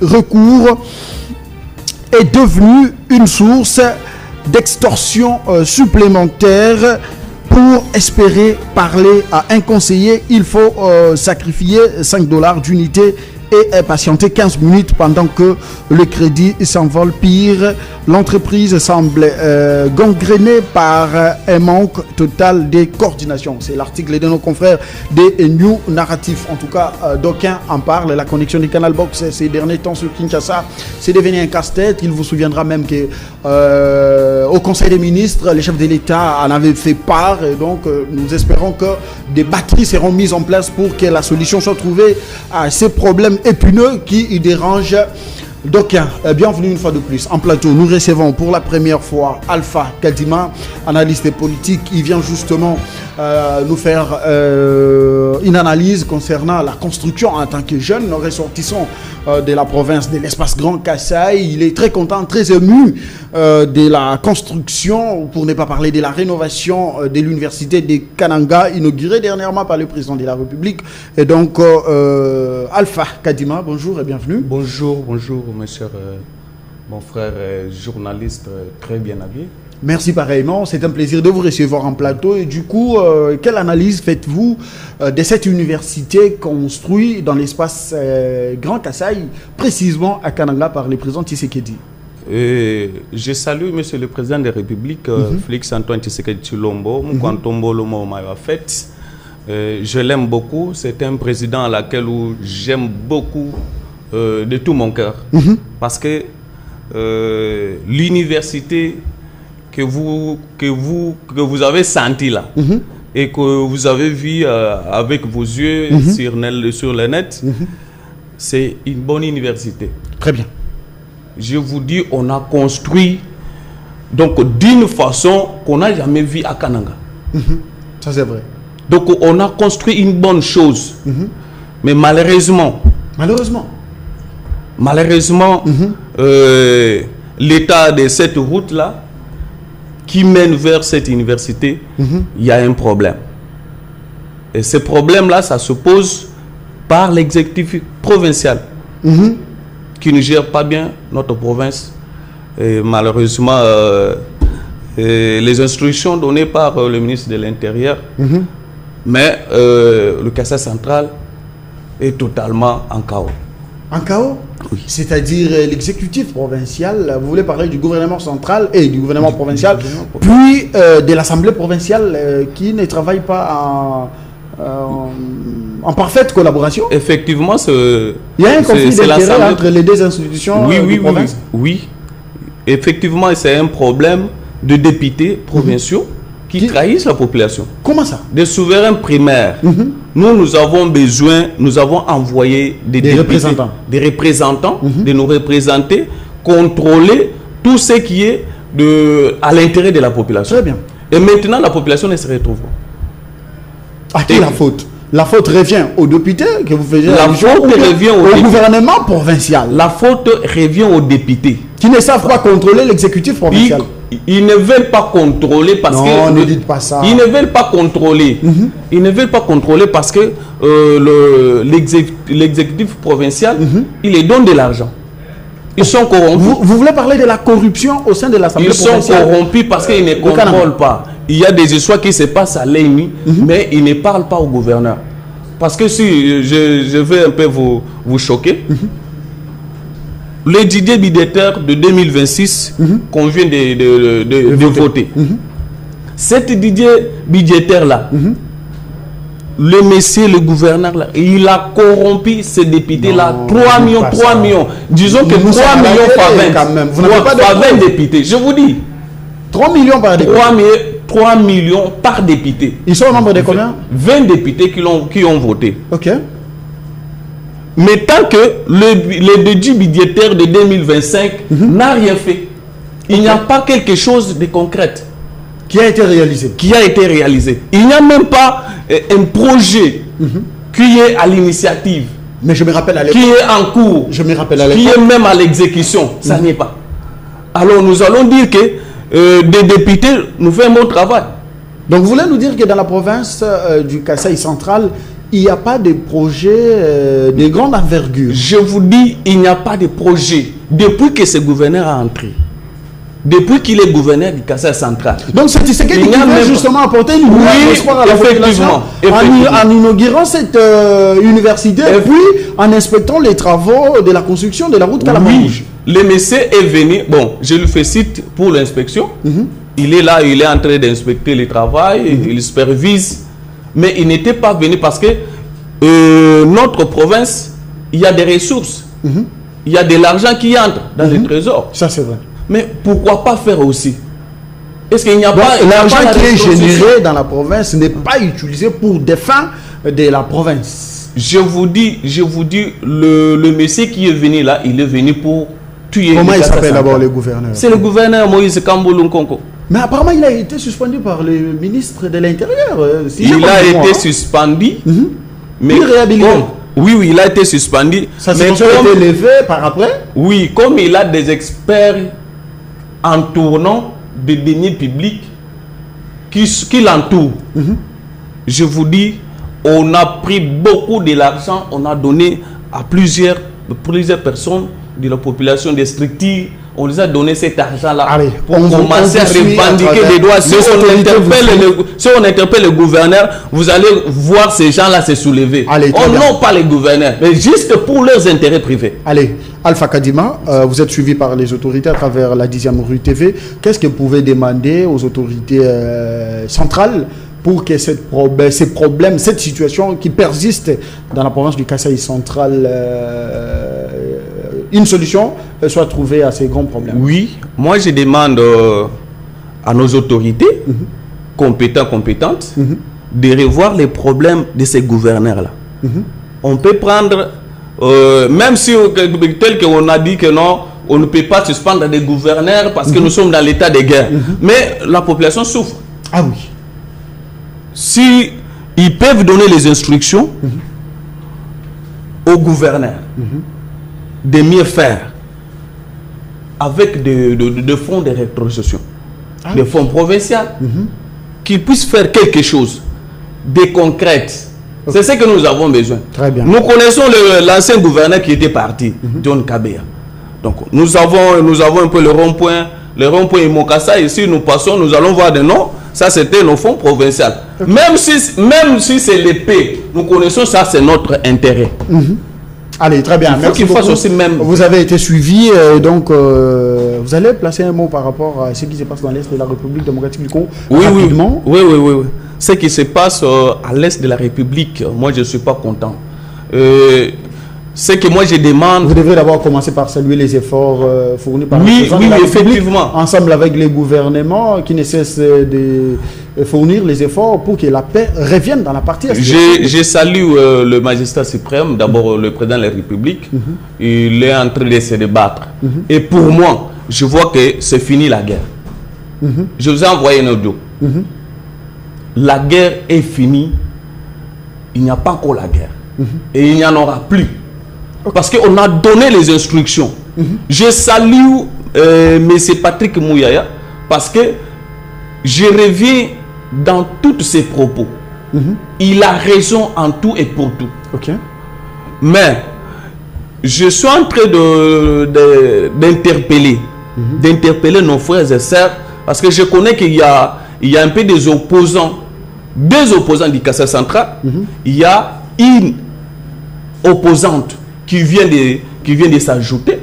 recours est devenu une source d'extorsion supplémentaire. Pour espérer parler à un conseiller, il faut sacrifier $5 d'unité et patienter 15 minutes pendant que le crédit s'envole. Pire, l'entreprise semble gangrénée par un manque total de coordination. C'est l'article de nos confrères des New Narratifs. En tout cas, d'aucuns en parlent. La connexion du Canal Box ces derniers temps sur Kinshasa, c'est devenu un casse-tête. Il vous souviendra même que au Conseil des ministres, les chefs de l'État en avaient fait part. Et donc, nous espérons que des batteries seront mises en place pour que la solution soit trouvée à ces problèmes épineux qui dérangent d'aucuns. Bienvenue une fois de plus en plateau. Nous recevons pour la première fois Alpha Kadima, analyste politique. Il vient justement nous faire une analyse concernant la construction en tant que jeune ressortissant de la province de l'espace Grand Kasaï. Il est très content, très ému de la construction, pour ne pas parler de la rénovation de l'université de Kananga, inaugurée dernièrement par le président de la République. Et donc, Alpha Kadima, bonjour et bienvenue. Bonjour, monsieur, mon frère journaliste très bien habillé. Merci pareillement, c'est un plaisir de vous recevoir en plateau. Et du coup, quelle analyse faites-vous de cette université construite dans l'espace Grand Kasaï, précisément à Kananga par le président Tshisekedi? Je salue monsieur le président de la République, Félix Antoine Tshisekedi Tshilombo, je l'aime beaucoup, c'est un président à laquelle j'aime beaucoup de tout mon cœur. Parce que l'université que vous avez senti là et que vous avez vu avec vos yeux sur le net, c'est une bonne université. Très bien. Je vous dis, on a construit donc d'une façon qu'on n'a jamais vue à Kananga. Ça c'est vrai. Donc on a construit une bonne chose. Mais malheureusement, l'état de cette route-là qui mène vers cette université, il y a un problème. Et ce problème-là, ça se pose par l'exécutif provincial qui ne gère pas bien notre province. Et malheureusement, les instructions données par le ministre de l'Intérieur, mais le Kasaï central est totalement en chaos. En chaos? Oui. C'est-à-dire l'exécutif provincial, vous voulez parler du gouvernement central et du gouvernement provincial, puis de l'Assemblée provinciale qui ne travaille pas en parfaite collaboration? Effectivement, il y a un conflit d'intérêts entre les deux institutions de province? Oui, effectivement, c'est un problème de députés provinciaux qui trahissent la population. Comment ça? Des souverains primaires. Nous avons besoin, nous avons envoyé des représentants de nous représenter, contrôler tout ce qui est à l'intérêt de la population. Très bien. Et maintenant, la population ne se retrouve pas. À qui la faute? La faute revient aux députés que vous faisiez la faute revient au gouvernement provincial. La faute revient aux députés. Qui ne savent pas contrôler l'exécutif provincial. Ils ne veulent pas contrôler parce que... Non, ne dites pas ça. Ils ne veulent pas contrôler. Ils ne veulent pas contrôler parce que l'exécutif provincial, il les donne de l'argent. Ils sont corrompus. Vous voulez parler de la corruption au sein de l'Assemblée provinciale? Ils sont corrompus parce qu'ils ne contrôlent pas. Il y a des histoires qui se passent à l'ennemi, mais ils ne parlent pas au gouverneur. Parce que si je vais un peu vous choquer, le budget budgétaire de 2026 qu'on vient de voter, cet budget budgétaire-là, le monsieur, le gouverneur, là, il a corrompu ces députés-là. 3 millions. Disons que 3 millions par 20. Quand même. Vous n'avez pas de 20 députés. Je vous dis. 3 millions par député. 3 millions par député. Ils sont au nombre de combien? 20 députés qui ont voté. Ok. Mais tant que le budget budgétaire de 2025 n'a rien fait, il n'y a pas quelque chose de concret qui a été réalisé. Il n'y a même pas un projet qui est à l'initiative. Mais je me rappelle à l'époque. Qui est en cours. Je me rappelle à l'époque. Qui est même à l'exécution. Ça n'est pas. Alors nous allons dire que des députés nous font un bon travail. Donc vous voulez nous dire que dans la province du Kasaï central, il n'y a pas de projet de grande envergure. Je vous dis, il n'y a pas de projet. Depuis que ce gouverneur a entré, depuis qu'il est gouverneur du Kassai central. Donc c'est ce qui veut justement apporter une nouvelle espoir à la population en inaugurant cette université et puis en inspectant les travaux de la construction de la route Kalamanouche. Le monsieur est venu, bon, je lui félicite pour l'inspection. Il est là, il est en train d'inspecter le travail, il supervise. Mais il n'était pas venu parce que notre province, il y a des ressources. Il y a de l'argent qui entre dans le trésor. Ça, c'est vrai. Mais pourquoi pas faire aussi? Est-ce qu'il n'y a pas l'argent qui est généré dans la province n'est pas utilisé pour des fins de la province? Je vous dis, le monsieur qui est venu là, il est venu pour tuer. Comment il s'appelle d'abord le gouverneur? C'est le gouverneur Moïse Kamboulou Nkonko. Mais apparemment, il a été suspendu par le ministre de l'Intérieur. Il a été suspendu. Mais il réhabilité. Oui, il a été suspendu. Ça s'est été levé par après? Oui, comme il a des experts en tournant des deniers publics qui l'entourent. Je vous dis, on a pris beaucoup de l'argent, on a donné à plusieurs personnes de la population des structures. On les a donné cet argent-là pour commencer à revendiquer des droits. Si on interpelle le gouverneur, vous allez voir ces gens-là se soulever. Non pas les gouverneurs, mais juste pour leurs intérêts privés. Allez, Alpha Kadima, vous êtes suivi par les autorités à travers la 10e rue TV. Qu'est-ce que vous pouvez demander aux autorités centrales pour que ces problèmes, cette situation qui persiste dans la province du Kasaï central, une solution soit trouvée à ces grands problèmes? Oui, moi je demande à nos autorités compétentes de revoir les problèmes de ces gouverneurs-là. On peut prendre, même si tel qu'on a dit que non, on ne peut pas suspendre des gouverneurs parce que nous sommes dans l'état de guerre. Mais la population souffre. Ah oui. Si ils peuvent donner les instructions aux gouverneurs de mieux faire avec des fonds de rétrocession, des fonds provinciaux, qu'ils puissent faire quelque chose de concret. C'est ce que nous avons besoin. Très bien. Nous connaissons l'ancien gouverneur qui était parti, John Kabea. Donc nous avons un peu le rond-point Imokassa. Ici, nous passons, nous allons voir des noms. Ça, c'était nos fonds provinciaux. Même si c'est l'épée, nous connaissons ça, c'est notre intérêt. Allez, très bien. Merci beaucoup. Aussi même... Vous avez été suivi, donc vous allez placer un mot par rapport à ce qui se passe dans l'Est de la République démocratique du Congo rapidement. Oui. Ce qui se passe à l'Est de la République, moi, je ne suis pas content. Ce que moi, je demande... Vous devrez d'abord commencer par saluer les efforts fournis par le président de la République, ensemble avec les gouvernements qui ne cessent de fournir les efforts pour que la paix revienne dans la partie est. Je salue le magistrat suprême, d'abord le président de la République. Il est en train de se débattre. Et pour moi, je vois que c'est fini la guerre. Je vous ai envoyé un audio. La guerre est finie. Il n'y a pas encore la guerre. Et il n'y en aura plus. Parce qu'on a donné les instructions. Je salue M. Patrick Mouyaya parce que je reviens dans tous ses propos. Il a raison en tout et pour tout. Mais je suis en train d'interpeller nos frères et sœurs parce que je connais qu'il y a un peu des opposants du Kassai central. Il y a une opposante qui vient de s'ajouter.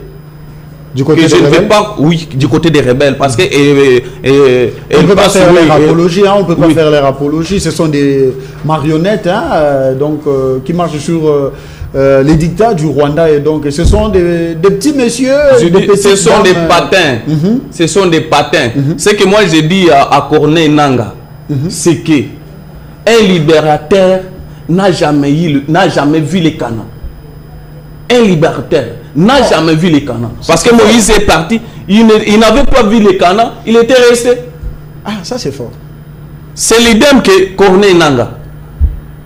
Du côté des rebelles? Du côté des rebelles, parce que on ne peut pas faire leur apologie, on peut pas faire leur apologie. Ce sont des marionnettes, donc qui marchent sur les dictats du Rwanda, et donc ce sont des petits messieurs. Ce sont des patins. Ce sont des patins. Ce que moi j'ai dit à Corneille Nangaa, c'est que un libérateur n'a jamais vu les canons. Un libérateur n'a jamais vu les canons. Parce que Moïse est parti, il n'avait pas vu les canons, il était resté. Ah, ça c'est fort. C'est l'idée que Corneille Nangaa.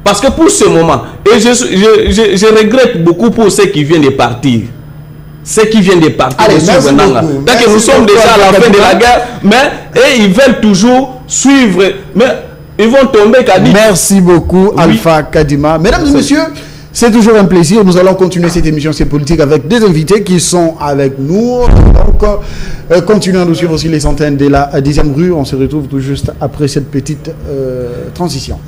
Parce que pour ce moment, et je regrette beaucoup pour ceux qui viennent de partir. Ceux qui viennent de partir. Allez, merci Nangaa. Donc nous sommes déjà à la fin de la guerre, mais ils veulent toujours suivre. Mais Ils vont tomber, Kadi. Merci beaucoup, Alpha Kadima. Mesdames et messieurs, c'est toujours un plaisir. Nous allons continuer cette émission C'est politique avec des invités qui sont avec nous. Donc, continuons à nous suivre sur les antennes de la 10e rue. On se retrouve tout juste après cette petite transition.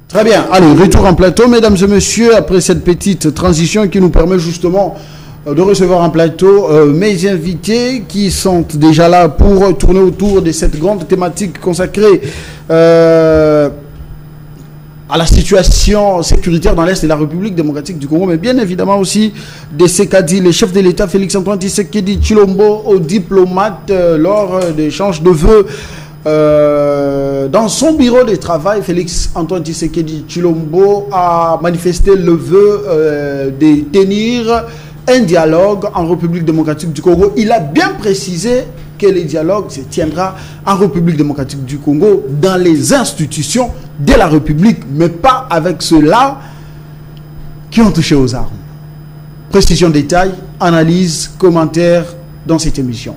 Très bien, allez, retour en plateau, mesdames et messieurs, après cette petite transition qui nous permet justement de recevoir en plateau mes invités qui sont déjà là pour tourner autour de cette grande thématique consacrée à la situation sécuritaire dans l'Est de la République démocratique du Congo, mais bien évidemment aussi de ce qu'a dit le chef de l'État Félix-Antoine Tshisekedi Tshilombo aux diplomates lors d'échanges de vœux dans son bureau de travail. Félix-Antoine Tshisekedi Tshilombo a manifesté le vœu de tenir un dialogue en République démocratique du Congo. Il a bien précisé que le dialogue se tiendra en République démocratique du Congo dans les institutions de la République, mais pas avec ceux-là qui ont touché aux armes. Précision, détail, analyse, commentaire dans cette émission.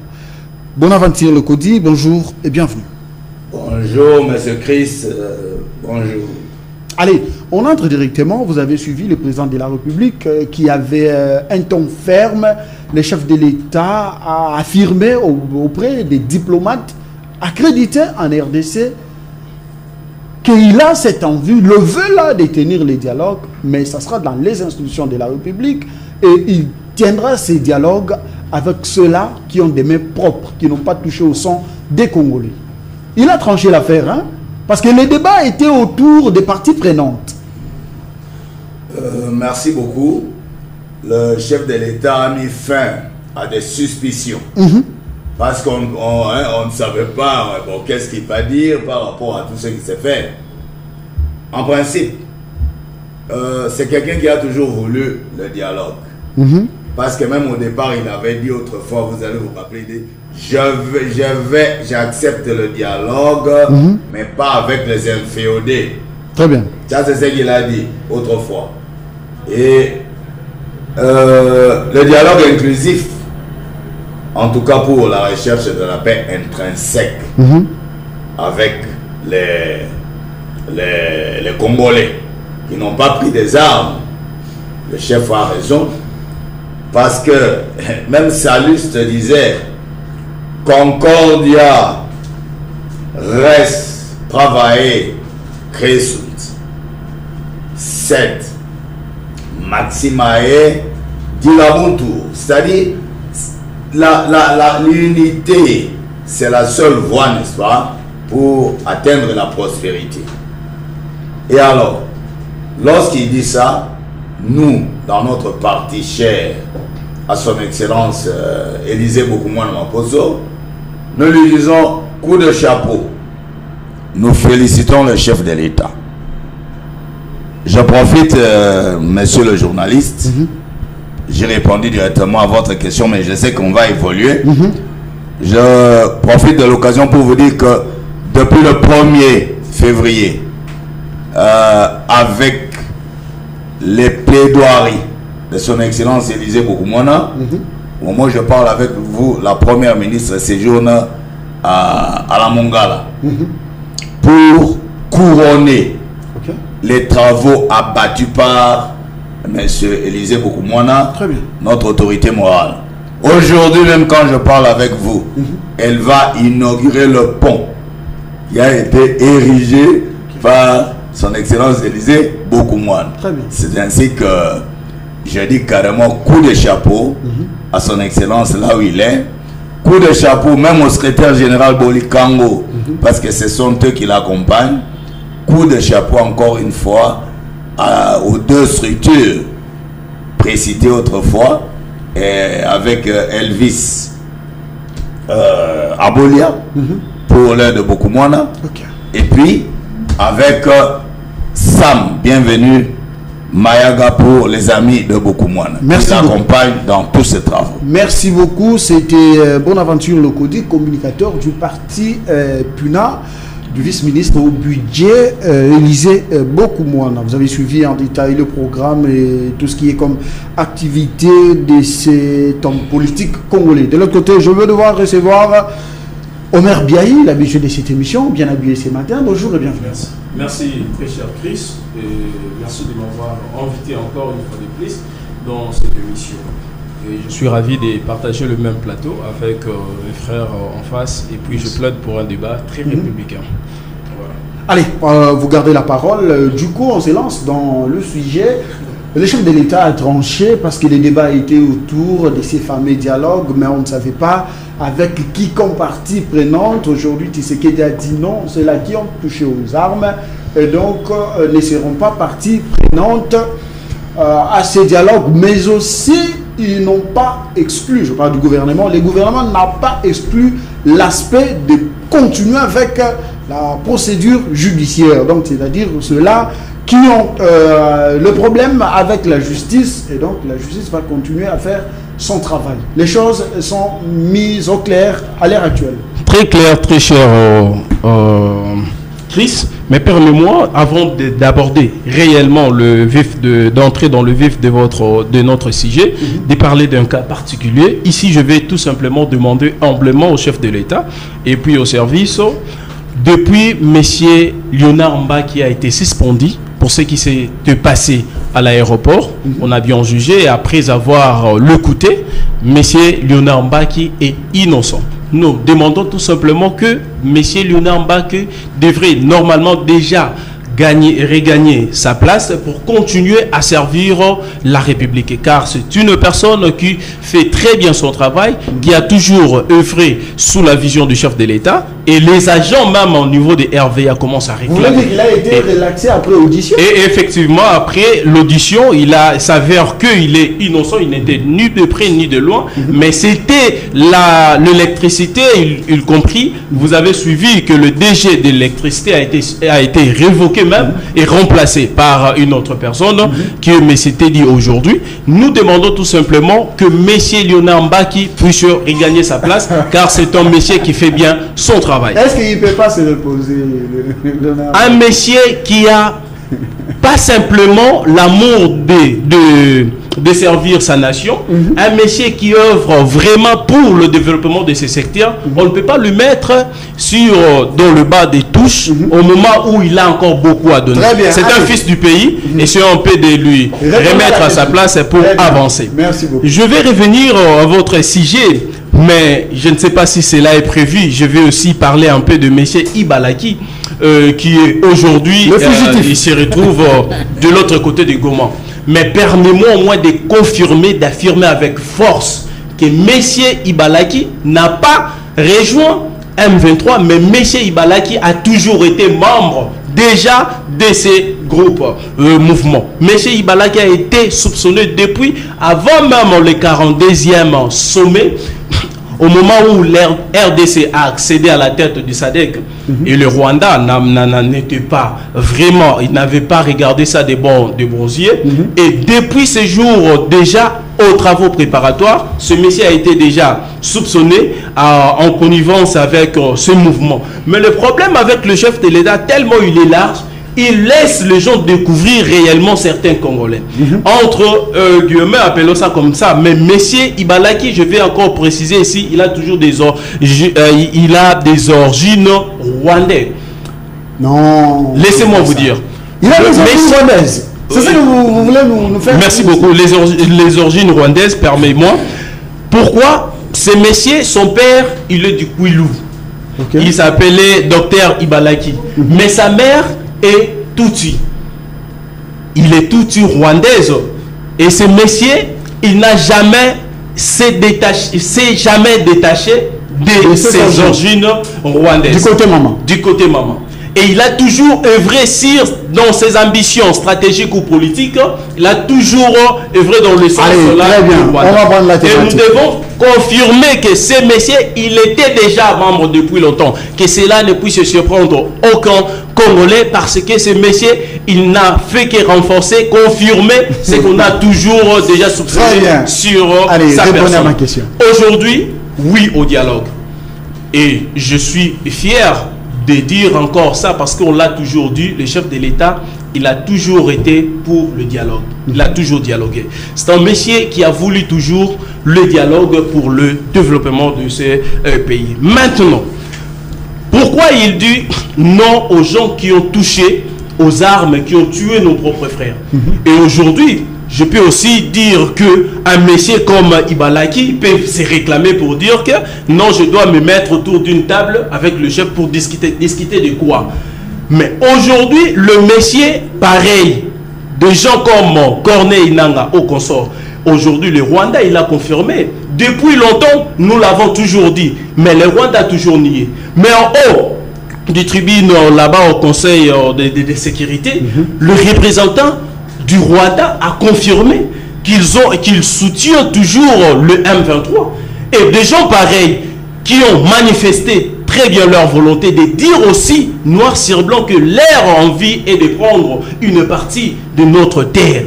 Bonaventure Lekodi, bonjour et bienvenue. Bonjour, monsieur Chris. Bonjour. Allez, on entre directement. Vous avez suivi le président de la République qui avait un ton ferme. Le chef de l'État a affirmé auprès des diplomates accrédités en RDC qu'il a cette envie, le vœu là de tenir les dialogues, mais ça sera dans les institutions de la République et il tiendra ces dialogues avec ceux-là qui ont des mains propres, qui n'ont pas touché au sang des Congolais. Il a tranché l'affaire, hein, parce que le débat était autour des parties prenantes. Merci beaucoup. Le chef de l'État a mis fin à des suspicions. Parce qu'on ne savait pas qu'est-ce qu'il va dire par rapport à tout ce qui s'est fait. En principe, c'est quelqu'un qui a toujours voulu le dialogue. Parce que même au départ, il avait dit autrefois, vous allez vous rappeler, j'accepte le dialogue, mais pas avec les inféodés. Très bien. Ça, c'est ce qu'il a dit autrefois. Et le dialogue inclusif, en tout cas pour la recherche de la paix intrinsèque avec les Congolais qui n'ont pas pris des armes, le chef a raison, parce que même Salluste disait Concordia res travailler crescunt, sed maximae dilamuntur, c'est-à-dire l'unité, c'est la seule voie, n'est-ce pas, pour atteindre la prospérité. Et alors, lorsqu'il dit ça, nous, dans notre parti cher à son excellence Élisée Bokoumouane Maposo, nous lui disons coup de chapeau. Nous félicitons le chef de l'État. Je profite, monsieur le journaliste, j'ai répondu directement à votre question, mais je sais qu'on va évoluer. Je profite de l'occasion pour vous dire que depuis le 1er février, avec les plaidoiries de son excellence Élisée Bokoumouane, au moment où je parle avec vous, la première ministre séjourne à la Mongala pour couronner les travaux abattus par M. Élisée Bokoumouane, notre autorité morale. Aujourd'hui, même quand je parle avec vous, elle va inaugurer le pont qui a été érigé par son excellence Élisée Bokoumouane. C'est ainsi que je dis carrément coup de chapeau à son excellence là où il est. Coup de chapeau même au secrétaire général Boli Kango, parce que ce sont eux qui l'accompagnent. Coup de chapeau encore une fois aux deux structures précitées autrefois, et avec Elvis Abolia pour l'aide de Bokoumouane, et puis avec Sam, bienvenue Mayaga pour les amis de Bokoumouane. Merci. Qui l'accompagne dans tous ces travaux. Merci beaucoup. C'était Bonaventure Lokodi, communicateur du parti PUNA, du vice-ministre au budget Élisée Bokoumouane. Vous avez suivi en détail le programme et tout ce qui est comme activité de cet homme politique congolais. De l'autre côté, je veux devoir recevoir Omer Biaï, l'habitué de cette émission, bien habillé ce matin. Bonjour et bienvenue. Merci. Merci, très cher Chris, et merci de m'avoir invité encore une fois de plus dans cette émission. Et je suis ravi de partager le même plateau avec mes frères en face, et puis je plaide pour un débat très républicain. Voilà. Allez, vous gardez la parole. Du coup, on se lance dans le sujet. Le chef de l'État a tranché parce que les débats étaient autour de ces fameux dialogues, mais on ne savait pas avec qui comme partie prenante. Aujourd'hui, Tshisekedi a dit non, c'est là qui ont touché aux armes et donc ne seront pas partie prenante à ces dialogues, mais aussi ils n'ont pas exclu, je parle du gouvernement, le gouvernement n'a pas exclu l'aspect de continuer avec la procédure judiciaire, donc c'est-à-dire ceux-là qui ont le problème avec la justice, et donc la justice va continuer à faire son travail. Les choses sont mises au clair à l'heure actuelle. Très clair, très cher Chris, mais permets-moi, avant d'aborder réellement d'entrer dans le vif de notre sujet, de parler d'un cas particulier. Ici, je vais tout simplement demander humblement au chef de l'État et puis au service, depuis M. Léonard Mba qui a été suspendu pour ce qui s'est passé à l'aéroport, on a bien jugé, après avoir l'écouté, M. Léonard Mba qui est innocent. Nous demandons tout simplement que M. Léonard Mba devrait normalement déjà regagner sa place pour continuer à servir la République, car c'est une personne qui fait très bien son travail, qui a toujours œuvré sous la vision du chef de l'État, et les agents même au niveau de RVA commencent à réclamer. Vous voulez dire qu'il a été relaxé après l'audition? Et effectivement, après l'audition, il s'avère qu'il est innocent, il n'était ni de près ni de loin, mais c'était l'électricité, il compris. Vous avez suivi que le DG de l'électricité a été révoqué même est remplacé par une autre personne qui est M. Teddy aujourd'hui. Nous demandons tout simplement que M. Léonard Mbaki puisse regagner sa place car c'est un monsieur qui fait bien son travail. Est-ce qu'il ne peut pas se reposer, un monsieur qui a pas simplement l'amour de servir sa nation, un monsieur qui œuvre vraiment pour le développement de ce secteur, on ne peut pas le mettre dans le bas des touches au moment où il a encore beaucoup à donner. C'est un fils du pays et c'est un peu de lui remettre à sa place pour avancer. Merci beaucoup. Je vais revenir à votre sujet, mais je ne sais pas si cela est prévu. Je vais aussi parler un peu de M. Ibalaki, qui est aujourd'hui, il se retrouve de l'autre côté du Goma. Mais permets-moi au moins de confirmer, d'affirmer avec force que M. Ibalaki n'a pas rejoint M23, mais M. Ibalaki a toujours été membre déjà de ces groupes, mouvements. M. Ibalaki a été soupçonné depuis avant même le 42e sommet, au moment où l'RDC a accédé à la tête du SADC, et le Rwanda n'était pas vraiment, il n'avait pas regardé ça de bons yeux. Et depuis ce jour, déjà aux travaux préparatoires, ce monsieur a été déjà soupçonné en connivence avec ce mouvement. Mais le problème avec le chef de l'État, tellement il est large, il laisse les gens découvrir réellement certains Congolais. Entre guillemets, appelons ça comme ça, mais Monsieur Ibalaki, je vais encore préciser ici, il a toujours des origines rwandaises. Non. Laissez-moi vous dire. Il a des origines rwandaises. C'est ça que vous voulez nous faire. Merci beaucoup. Les origines rwandaises, permettez-moi. Pourquoi ce monsieur, son père, il est du Kwilu. Il s'appelait Dr Ibalaki. Mais sa mère est Tutsi. Il est Tutsi rwandaise. Et ce monsieur, il n'a jamais s'est jamais détaché de ses origines rwandaises. Du côté maman. Du côté maman. Et il a toujours œuvré dans ses ambitions stratégiques ou politiques. Il a toujours œuvré dans le sens là du Rwanda. On va prendre la thématique. Et nous devons confirmer que ce monsieur, il était déjà membre depuis longtemps. Que cela ne puisse surprendre aucun Congolais parce que ce monsieur, il n'a fait que renforcer, confirmer ce qu'on a toujours déjà soupçonné sur sa personne. À ma question. Aujourd'hui, oui au dialogue. Et je suis fier de dire encore ça parce qu'on l'a toujours dit, le chef de l'État, il a toujours été pour le dialogue. Il a toujours dialogué. C'est un monsieur qui a voulu toujours le dialogue pour le développement de ce pays. Maintenant, pourquoi il dit non aux gens qui ont touché aux armes, qui ont tué nos propres frères? Et aujourd'hui, je peux aussi dire qu'un monsieur comme Ibalaki peut se réclamer pour dire que non, je dois me mettre autour d'une table avec le chef pour discuter de quoi. Mais aujourd'hui, le monsieur, pareil, de gens comme Corneille Nangaa au consort, aujourd'hui le Rwanda, il a confirmé. Depuis longtemps, nous l'avons toujours dit, mais le Rwanda a toujours nié. Mais en haut du tribune, là-bas au Conseil de sécurité, le représentant du Rwanda a confirmé qu'ils soutiennent toujours le M23. Et des gens pareils qui ont manifesté très bien leur volonté de dire aussi noir sur blanc que leur envie est de prendre une partie de notre terre.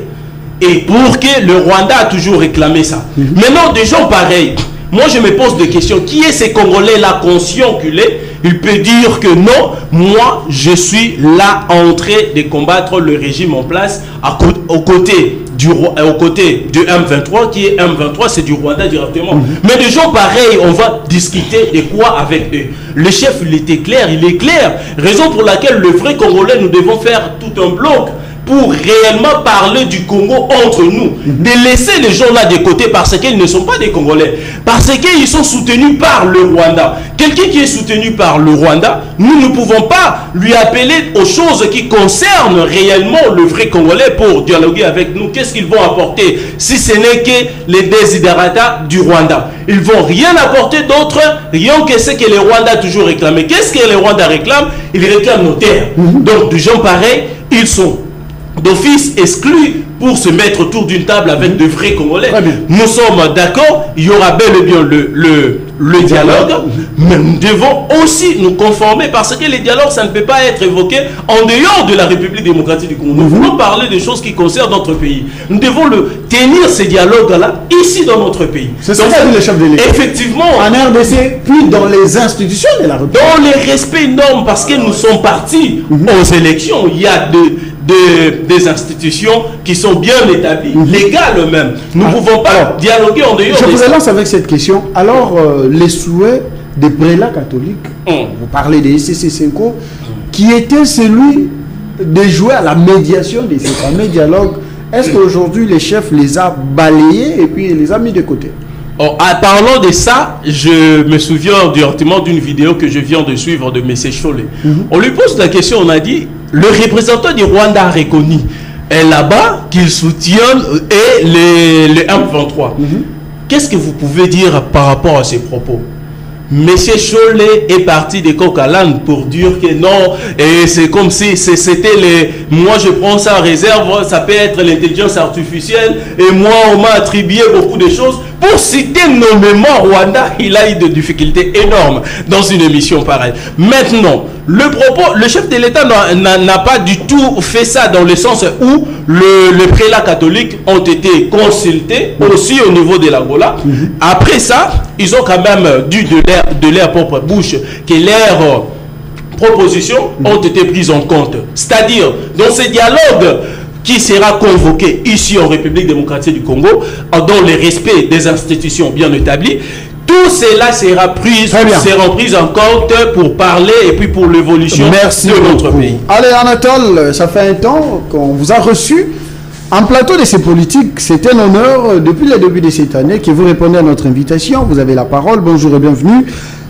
Et pour que le Rwanda a toujours réclamé ça. Maintenant, des gens pareils, moi je me pose des questions. Qui est ce Congolais-là conscient qu'il est? Il peut dire que non, moi je suis là en train de combattre le régime en place au côté du M23, qui est M23, c'est du Rwanda directement. Mais des gens pareils, on va discuter de quoi avec eux? Le chef, il était clair, il est clair. Raison pour laquelle le vrai Congolais, nous devons faire tout un bloc pour réellement parler du Congo entre nous, de laisser les gens là de côté parce qu'ils ne sont pas des Congolais, parce qu'ils sont soutenus par le Rwanda. Quelqu'un qui est soutenu par le Rwanda, nous ne pouvons pas lui appeler aux choses qui concernent réellement le vrai Congolais pour dialoguer avec nous. Qu'est-ce qu'ils vont apporter si ce n'est que les desiderata du Rwanda? Ils vont rien apporter d'autre, rien que ce que le Rwanda a toujours réclamé. Qu'est-ce que le Rwanda réclame? Il réclame nos terres. Donc des gens pareils, ils sont d'office exclus pour se mettre autour d'une table avec de vrais Congolais. Nous sommes d'accord, il y aura bel et bien le dialogue, mais nous devons aussi nous conformer parce que les dialogues, ça ne peut pas être évoqué en dehors de la République démocratique du Congo. Nous voulons parler des choses qui concernent notre pays. Nous devons tenir ces dialogues-là ici dans notre pays. C'est ça que dit le chef de l'État. Effectivement. En RDC, puis dans les institutions de la République. Dans les respects normes, parce que nous sommes partis aux élections. Il y a des institutions qui sont bien établies, légales même. Nous ne pouvons pas dialoguer en dehors. Je vous relance avec cette question. Alors, les souhaits des prélats catholiques, vous parlez des ICC-5, qui était celui de jouer à la médiation de ces fameux dialogues, est-ce qu'aujourd'hui les chefs les a balayés et puis les a mis de côté? En parlant de ça, je me souviens directement d'une vidéo que je viens de suivre de M. Cholet. On lui pose la question, on a dit, le représentant du Rwanda a reconnu là-bas qu'il soutient les M23. Qu'est-ce que vous pouvez dire par rapport à ces propos? Monsieur Cholet est parti de Coq-à-l'âne pour dire que non, et c'est comme si c'était les... Moi, je prends ça en réserve, ça peut être l'intelligence artificielle, et moi, on m'a attribué beaucoup de choses. Pour citer nommément Rwanda, il a eu des difficultés énormes dans une émission pareille. Maintenant, le chef de l'État n'a pas du tout fait ça dans le sens où les prélats catholiques ont été consultés aussi au niveau de l'Angola. Après ça, ils ont quand même dû de leur propre bouche que leurs propositions ont été prises en compte. C'est-à-dire, dans ces dialogues qui sera convoqué ici en République démocratique du Congo, dans le respect des institutions bien établies, tout cela sera pris en compte pour parler et puis pour l'évolution de notre pays. Allez, Anatole, ça fait un temps qu'on vous a reçu en plateau de ces politiques. C'est un honneur depuis le début de cette année que vous répondez à notre invitation. Vous avez la parole. Bonjour et bienvenue.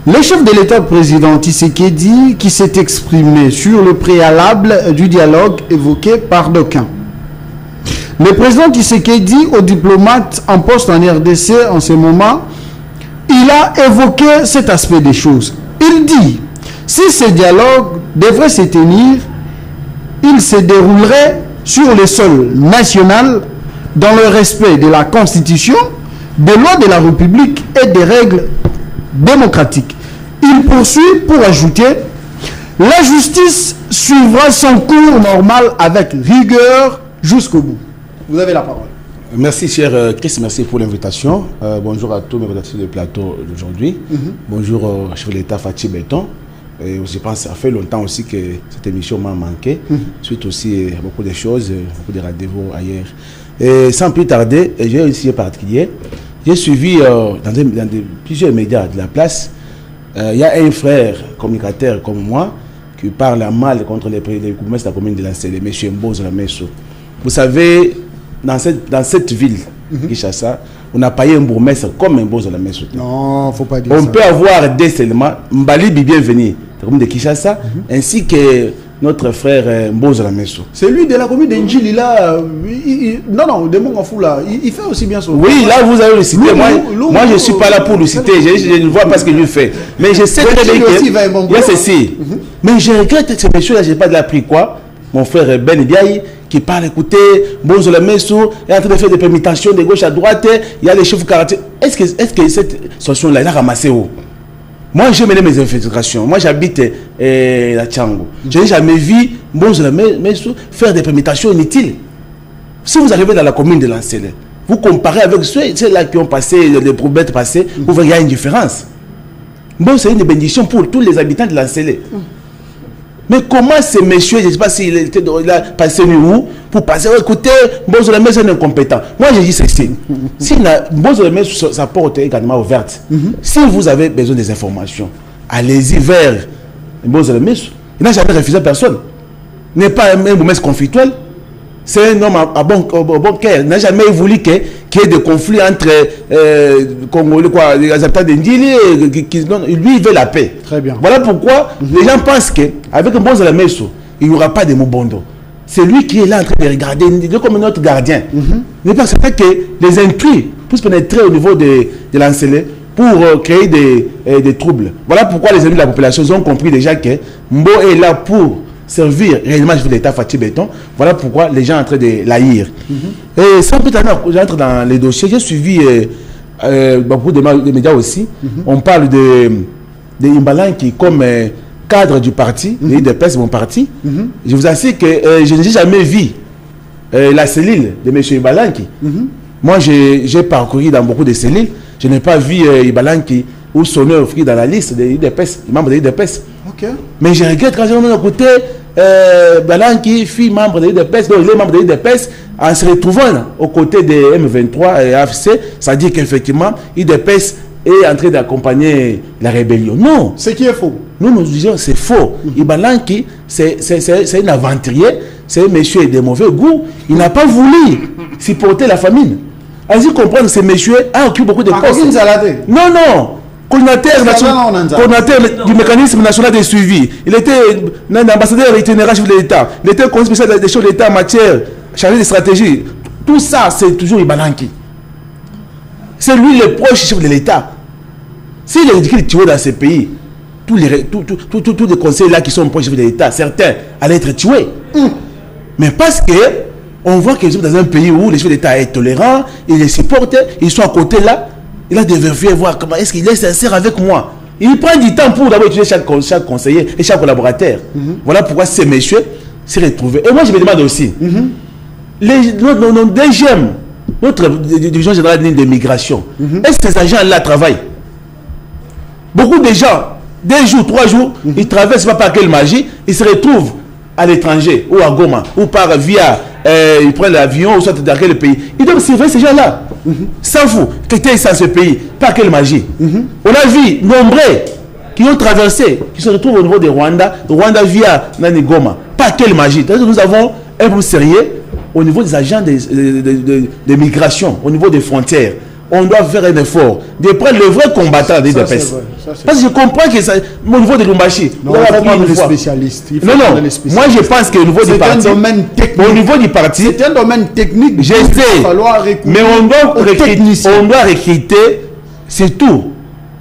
Le chef de l'État, président Tshisekedi, qui s'est exprimé sur le préalable du dialogue évoqué par d'aucuns. Le président Tshisekedi, aux diplomates en poste en RDC en ce moment, il a évoqué cet aspect des choses. Il dit, si ce dialogue devrait se tenir, il se déroulerait sur le sol national, dans le respect de la Constitution, des lois de la République et des règles démocratiques. Il poursuit pour ajouter, la justice suivra son cours normal avec rigueur jusqu'au bout. Vous avez la parole. Merci, cher Chris, merci pour l'invitation. Bonjour à tous mes rédacteurs de plateau d'aujourd'hui. Bonjour au chef de l'État Fatou Béton. Et je pense que ça fait longtemps aussi que cette émission m'a manqué. Suite aussi à beaucoup de choses, beaucoup de rendez-vous ailleurs. Et sans plus tarder, j'ai aussi en particulier, j'ai suivi dans plusieurs médias de la place. Il y a un frère communicateur comme moi qui parle mal contre les bourgmestres de la commune de Lancele, M. Mbozo Lamesso. Vous savez, dans cette ville, Kinshasa, on n'a pas eu un bourgmestre comme Mbozo Lamesso. Non, faut pas dire ça. On peut avoir des seulement Mbali bienvenue, la commune de Kinshasa, ainsi que notre frère Mbozo Lamesso. C'est lui de la commune d'Enjili là. Non, de Mongafou là. Il fait aussi bien son. Oui, là vous avez le cité. Moi je ne suis pas là pour le citer. Je ne vois pas ce qu'il lui fait. Mais je sais très bien qu'il y a ceci. Mais je regrette que ce monsieur-là, je n'ai pas de l'appris quoi. Mon frère Ben Diaye qui parle, écoutez, Mbozo Lamesso est en train de faire des permutations de gauche à droite. Il y a les chefs caractéristiques. Est-ce que cette solution-là, il a ramassé où? Moi, j'ai mené mes infiltrations. Moi, j'habite la Tchango. Je n'ai jamais vu Mbozo Lamesso faire des permutations inutiles. Si vous arrivez dans la commune de Lancele, vous comparez avec ceux-là qui ont passé, les problèmes passés, vous verrez qu'il y a une différence. Bon, c'est une bénédiction pour tous les habitants de Lancele. Mais comment ce monsieur, je ne sais pas s'il a passé où, pour passer, écoutez, Mbozo Lamesso est incompétent. Moi, je dis ceci. Si Mbozo Lamesso, sa porte est également ouverte. Si vous avez besoin des informations, allez-y vers Mbozo Lamesso. Il n'a jamais refusé personne. Il n'est pas un bourgmestre conflictuel. C'est un homme à bon cœur. Il n'a jamais voulu qu'il y ait des conflits entre Congolais, les habitants d'Indili. Lui, il veut la paix. Très bien. Voilà pourquoi les gens pensent qu'avec Mbozo Lamesso, il n'y aura pas de Mobondo. C'est lui qui est là en train de regarder, il est comme notre gardien. Mais parce que les intrus puissent pénétrer au niveau de Lancele pour créer des troubles. Voilà pourquoi les amis de la population ont compris déjà que Mbo est là pour servir réellement de l'État Fatou Béton. Voilà pourquoi les gens sont en train de l'haïr. Et sans plus tarder, j'entre dans les dossiers. J'ai suivi beaucoup de médias aussi, on parle de Imbalanki comme cadre du parti, l'UDPS, mon parti. Je vous assure que je n'ai jamais vu la cellule de M. Imbalanki. Moi, j'ai parcouru dans beaucoup de cellules. Je n'ai pas vu Imbalanki ou son nom offert dans la liste des UDPS, membres des UDPS. Mais je regrette quand j'ai écouté Imbalanki, fille membre des UDPS, donc il est membre des UDPS, en se retrouvant aux côtés des M23 et AFC, ça dit qu'effectivement, UDPS est en train d'accompagner la rébellion. Non. Ce qui est faux. Nous disons c'est faux. Imbalanki, c'est un aventurier, c'est un monsieur de mauvais goût. Il n'a pas voulu supporter la famine. Allez-y comprendre que ce monsieur a occupé beaucoup de postes. Non. Coordinateur du mécanisme national de suivi. Il était un ambassadeur itinéraire chef de l'État. Il était conseiller spécial des chefs de l'État en matière chargé de stratégie. Tout ça, c'est toujours Imbalanki. C'est lui le proche chef de l'État. S'il est écrit tué dans ce pays, tous les conseillers là qui sont proches chefs de l'État, certains allaient être tués. Mais parce que on voit qu'ils sont dans un pays où les chefs d'État sont tolérants, ils les supportent, ils sont à côté là. Il a de vérifier, voir comment est-ce qu'il est sincère avec moi. Il prend du temps pour d'abord étudier chaque conseiller et chaque collaborateur. Voilà pourquoi ces messieurs s'est retrouvé. Et moi, je me demande aussi, nos DGM, notre division générale de migration, est-ce que ces agents-là travaillent? Beaucoup de gens, 2 jours, 3 jours, ils traversent pas par quelle magie, ils se retrouvent à l'étranger, ou à Goma, ou par via, ils prennent l'avion, ou soit dans quel pays. Ils doivent surveiller ces gens-là. Sans vous, qu'était dans ce pays, par quelle magie. On a vu nombreux qui ont traversé, qui se retrouvent au niveau de Rwanda via Nani Goma. Par quelle magie. Nous avons un problème sérieux au niveau des agents de migration, au niveau des frontières. On doit faire un effort de prendre le vrai combattant des DPS. Parce que je comprends que ça, au niveau de Lumbashi, non, les spécialistes. Non, moi je pense que au niveau du parti, au niveau du parti, c'est un domaine technique. Je sais, mais on doit recruter, c'est tout,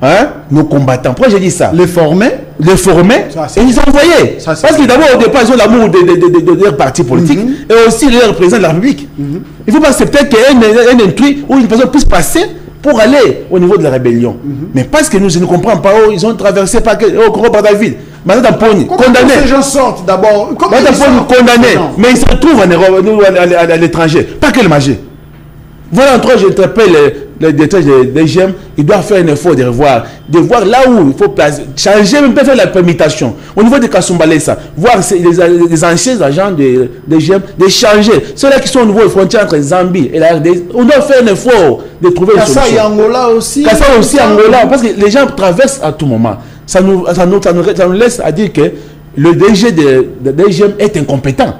hein, nos combattants. Pourquoi j'ai dit ça? Les former et les envoyer. Parce que d'abord, au départ, ils ont l'amour de leur parti politique et aussi de leur président de la République. Il ne faut pas accepter qu'un intrus ou une personne puisse passer pour aller au niveau de la rébellion. Mais parce que nous, je ne comprends pas, ils ont traversé par David. Madame Pony, condamné. Ces gens sortent d'abord. Madame Pony, condamné. Mais ils se retrouvent à l'étranger. Pas quelle magie. Voilà, en trois, j'interpelle le directeur des GEM. Il doit faire un effort de voir là où il faut changer, même pas faire la permutation. Au niveau de Kasumbalesa, voir les anciens agents des GEM, de changer. Ceux-là qui sont au niveau des frontières entre Zambie et la RDC, on doit faire un effort de trouver une solution. Kassa et Angola aussi. Kassa aussi, Angola, parce que les gens traversent à tout moment. Ça nous laisse à dire que le DG des GEM est incompétent.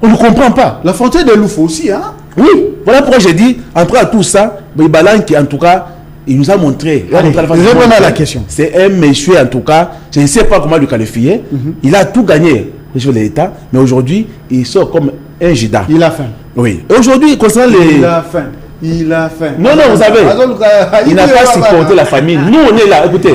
On ne comprend pas. La frontière de Loufou aussi, hein? Oui, voilà pourquoi j'ai dit, après tout ça, Imbalanki, en tout cas, il nous a montré. Répondez à la question. C'est un monsieur, en tout cas, je ne sais pas comment le qualifier. Il a tout gagné, le chef de l'État, mais aujourd'hui, il sort comme un Judas. Il a faim. Oui. Et aujourd'hui, concernant les. Il a faim. Non, vous savez, il n'a pas supporté la famille. Nous, on est là, écoutez.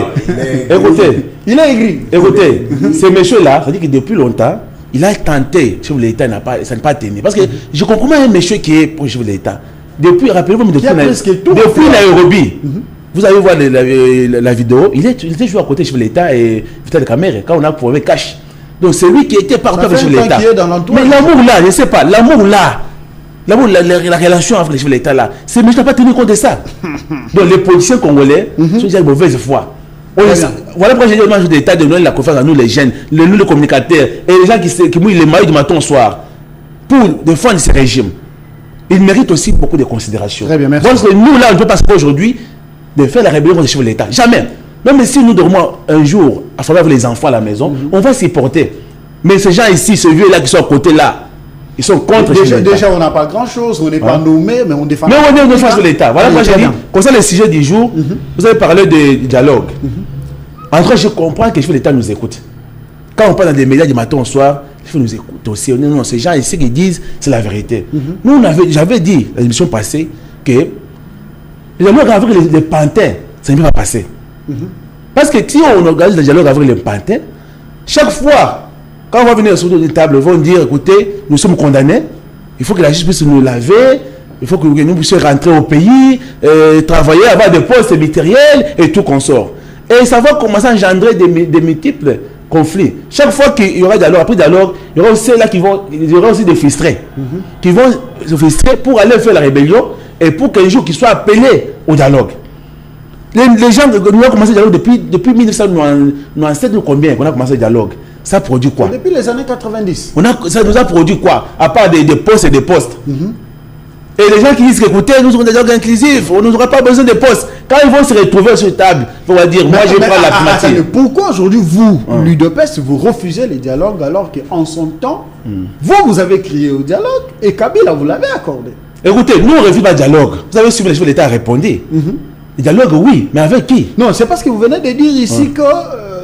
Il est aigri. Écoutez, ces messieurs-là, ça dit que depuis longtemps, il a tenté, chef de l'État, ça n'a pas tenu. Parce que je comprends un monsieur qui est pour le chef de l'État. Depuis, rappelez-vous, depuis Nairobi, vous allez voir la vidéo, il était joué à côté du chef de l'État et Vital Kamerhe, quand on a prouvé cash. Donc c'est lui qui était partout avec le chef de l'État. Mais l'amour là, je ne sais pas, l'amour là, la relation avec le chef de l'État là, ces messieurs n'ont pas tenu compte de ça. Donc les politiciens congolais sont déjà de mauvaise foi. Voilà pourquoi j'ai dit au chef de l'État de donner la confiance à nous les jeunes, nous les communicateurs et les gens qui mouillent les maillots du matin au soir pour défendre ce régime. Ils méritent aussi beaucoup de considération. Très bien, merci. Parce que nous là, on ne peut pas aujourd'hui de faire la rébellion contre le chef de l'État. Jamais. Même si nous dormons un jour à faveur les enfants à la maison, on va s'y porter. Mais ces gens ici, ces vieux là qui sont à côté là, ils sont contre le chef de l'État. Déjà, on n'a pas grand chose, on n'est pas nommé, mais on défend. Mais on est de l'État. Voilà pourquoi j'ai dit, concernant le sujet du jour, vous avez parlé de dialogue. En tout cas, je comprends que le chef de l'État nous écoute. Quand on parle dans des médias du matin au soir, il faut nous écouter aussi. Non, ces gens ici qui disent, c'est la vérité. Nous, j'avais dit, dans l'émission passée, que le dialogue avec les pantins, ça ne peut pas passer. Parce que si on organise le dialogue avec les pantins, chaque fois, quand on va venir sur une table, ils vont dire, écoutez, nous sommes condamnés, il faut que la justice puisse nous laver, Il faut que nous puissions rentrer au pays, travailler, avoir des postes matériels et tout consort. Et ça va commencer à engendrer des multiples conflits. Chaque fois qu'il y aura dialogue, après dialogue, il y aura aussi là il y aura aussi des frustrés qui vont se frustrer pour aller faire la rébellion et pour qu'un jour qu'ils soient appelés au dialogue. Les gens, nous avons commencé le dialogue depuis 1997, nous combien qu'on a commencé le dialogue? Ça produit quoi? Depuis les années 90. Ça nous a produit quoi? À part des postes et des postes. Et les gens qui disent qu'écoutez, nous sommes des dialogues inclusifs, on n'aura pas besoin de postes. Quand ils vont se retrouver sur une table, ils vont dire, moi je prends la primature. Pourquoi aujourd'hui, vous, l'UDPS, vous refusez les dialogues alors qu'en son temps, vous avez crié au dialogue et Kabila, vous l'avez accordé? Écoutez, nous on refuse pas le dialogue. Vous avez suivi les choses, l'État a répondu. Le dialogue, oui, mais avec qui? Non, c'est parce que vous venez de dire ici que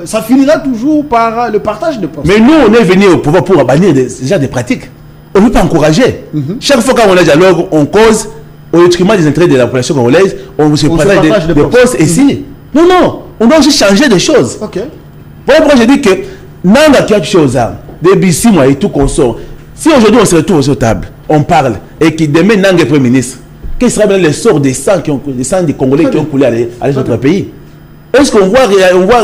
ça finira toujours par le partage de postes. Mais nous, on est venu au pouvoir pour bannir ce genre de pratiques. On ne veut pas encourager. Chaque fois qu'on a un dialogue, on cause au détriment des intérêts de la population congolaise, on se partage des postes ici. Non, on doit aussi changer des choses. Ok. Voilà pourquoi je dis que Nanga qui a touché aux armes, des Bissimo et tout consort, si aujourd'hui on se retrouve sur table, on parle, et que demain Nanga est Premier ministre, quel sera le sort des sangs des Congolais qui ont coulé à notre pays? Est-ce qu'on voit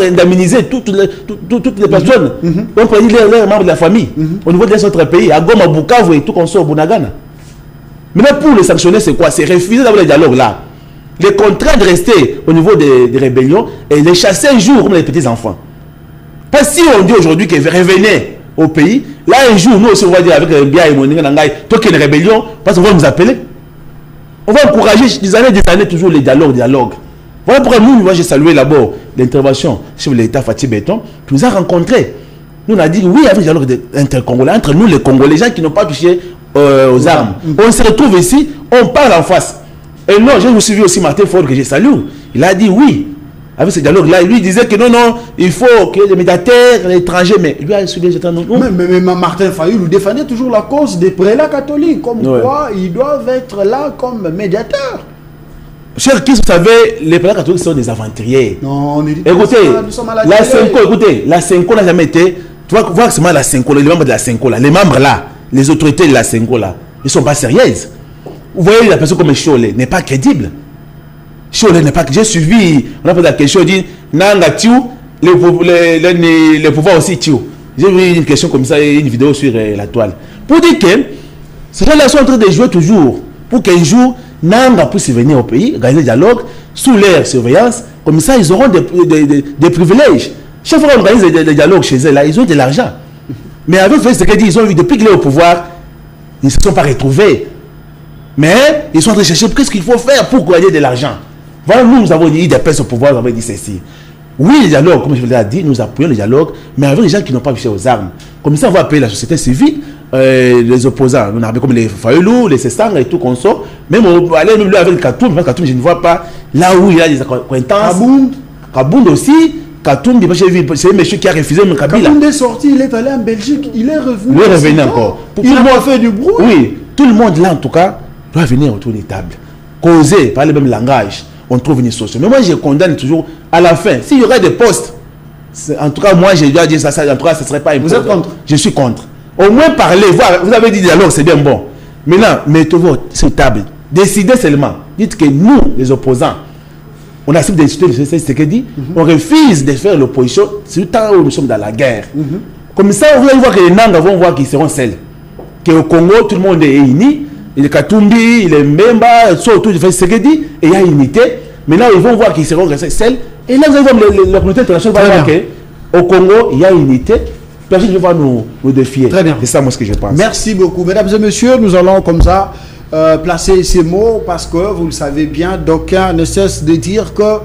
indemniser toutes les personnes on peut dire les membres de la famille au niveau de notre pays, à Goma, Bukavu et tout qu'on sort au Bunagana? Maintenant, pour les sanctionner, c'est quoi? C'est refuser d'avoir le dialogue là. Les contraindre de rester au niveau des rébellions et les chasser un jour comme les petits-enfants. Parce que si on dit aujourd'hui que revenez au pays, là un jour, nous aussi on va dire avec Bia et Moninga Nangai, toi qui es une rébellion, parce qu'on va nous appeler. On va encourager des années toujours les dialogues. Voilà pourquoi moi j'ai salué d'abord l'intervention sur l'État Fatih Béton, qui nous a rencontrés. Nous on a dit oui avec le dialogue intercongolais, entre nous les Congolais, les gens qui n'ont pas touché aux armes. On se retrouve ici, on parle en face. Et non, j'ai suivi aussi Martin Ford que j'ai salué. Il a dit oui. Avec ce dialogue-là, lui disait que non, il faut que les médiateurs, les étrangers, mais lui a suivi non. Mais Martin Fayulu défendait toujours la cause des prélats catholiques, comme quoi ils doivent être là comme médiateurs. Cher qui, vous savez, les prélats catholiques sont des aventuriers. Non, on est dit écoutez, la Senko, la Senko n'a jamais été. Tu vas voir seulement la Senko, les membres de la Senko, là, les membres là, les autorités de la Senko là, ils ne sont pas sérieuses. Vous voyez la personne comme Cholé n'est pas crédible. Cholé n'est pas. J'ai suivi, on a posé la question, dit Nanga Tiou, le pouvoir aussi Tiou. J'ai vu une question comme ça, une vidéo sur la toile. Pour dire que ces gens-là sont en train de jouer toujours pour qu'un jour Nanga puisse venir au pays, organiser le dialogue sous leur surveillance. Comme ça, ils auront des privilèges. Chaque fois qu'on organise des dialogues chez eux, là, ils ont de l'argent. Mais avec ce qu'ils disent, ils ont vu depuis qu'il est au pouvoir, ils ne se sont pas retrouvés. Mais ils sont en train de chercher qu'est-ce qu'il faut faire pour gagner de l'argent. Voilà, nous avons dit des personnes au pouvoir, nous avons dit ceci. Oui, le dialogue, comme je vous l'ai dit, nous appuyons le dialogue, mais avec les gens qui n'ont pas touché aux armes. Comme ça, on va appeler la société civile, les opposants. On a comme les Fayulu, les Sestang et tout qu'on sort. Même on va aller même lui avec le Katoum, parce que Katoum, je ne vois pas là où il y a des acquaintances. Kabound aussi. Katoum, c'est un monsieur qui a refusé mon Kabila. Kabound est sorti, il est allé en Belgique, il est revenu. Il est revenu encore. Il a fait du bruit. Oui, tout le monde là en tout cas doit venir autour des tables. Causer, parler le même langage. On trouve une solution. Mais moi, je condamne toujours à la fin. S'il y aurait des postes, en tout cas, moi, je dois dire ça, en tout cas, ce ne serait pas important. Vous êtes contre? Je suis contre. Au moins parler, voir, vous avez dit dialogue, c'est bien bon. Maintenant, mettez-vous sur table. Décidez seulement. Dites que nous, les opposants, on accepte de discuter de ce qu'il dit. On refuse de faire l'opposition sur le temps où nous sommes dans la guerre. Comme ça, vous allez voir que les Nanga vont voir qu'ils seront seuls. Qu'au Congo, tout le monde est uni. Il est Katumbi, il est Mbemba, tout fait ce qu'il dit, et il y a unité. Maintenant, ils vont voir qu'ils seront seuls. Et là, vous allez voir la communauté internationale va voir qu'au Congo, il y a unité. Personne ne va nous défier. Très bien. C'est ça, moi, ce que je pense. Merci beaucoup. Mesdames et messieurs, nous allons comme ça placer ces mots parce que, vous le savez bien, d'aucuns ne cessent de dire que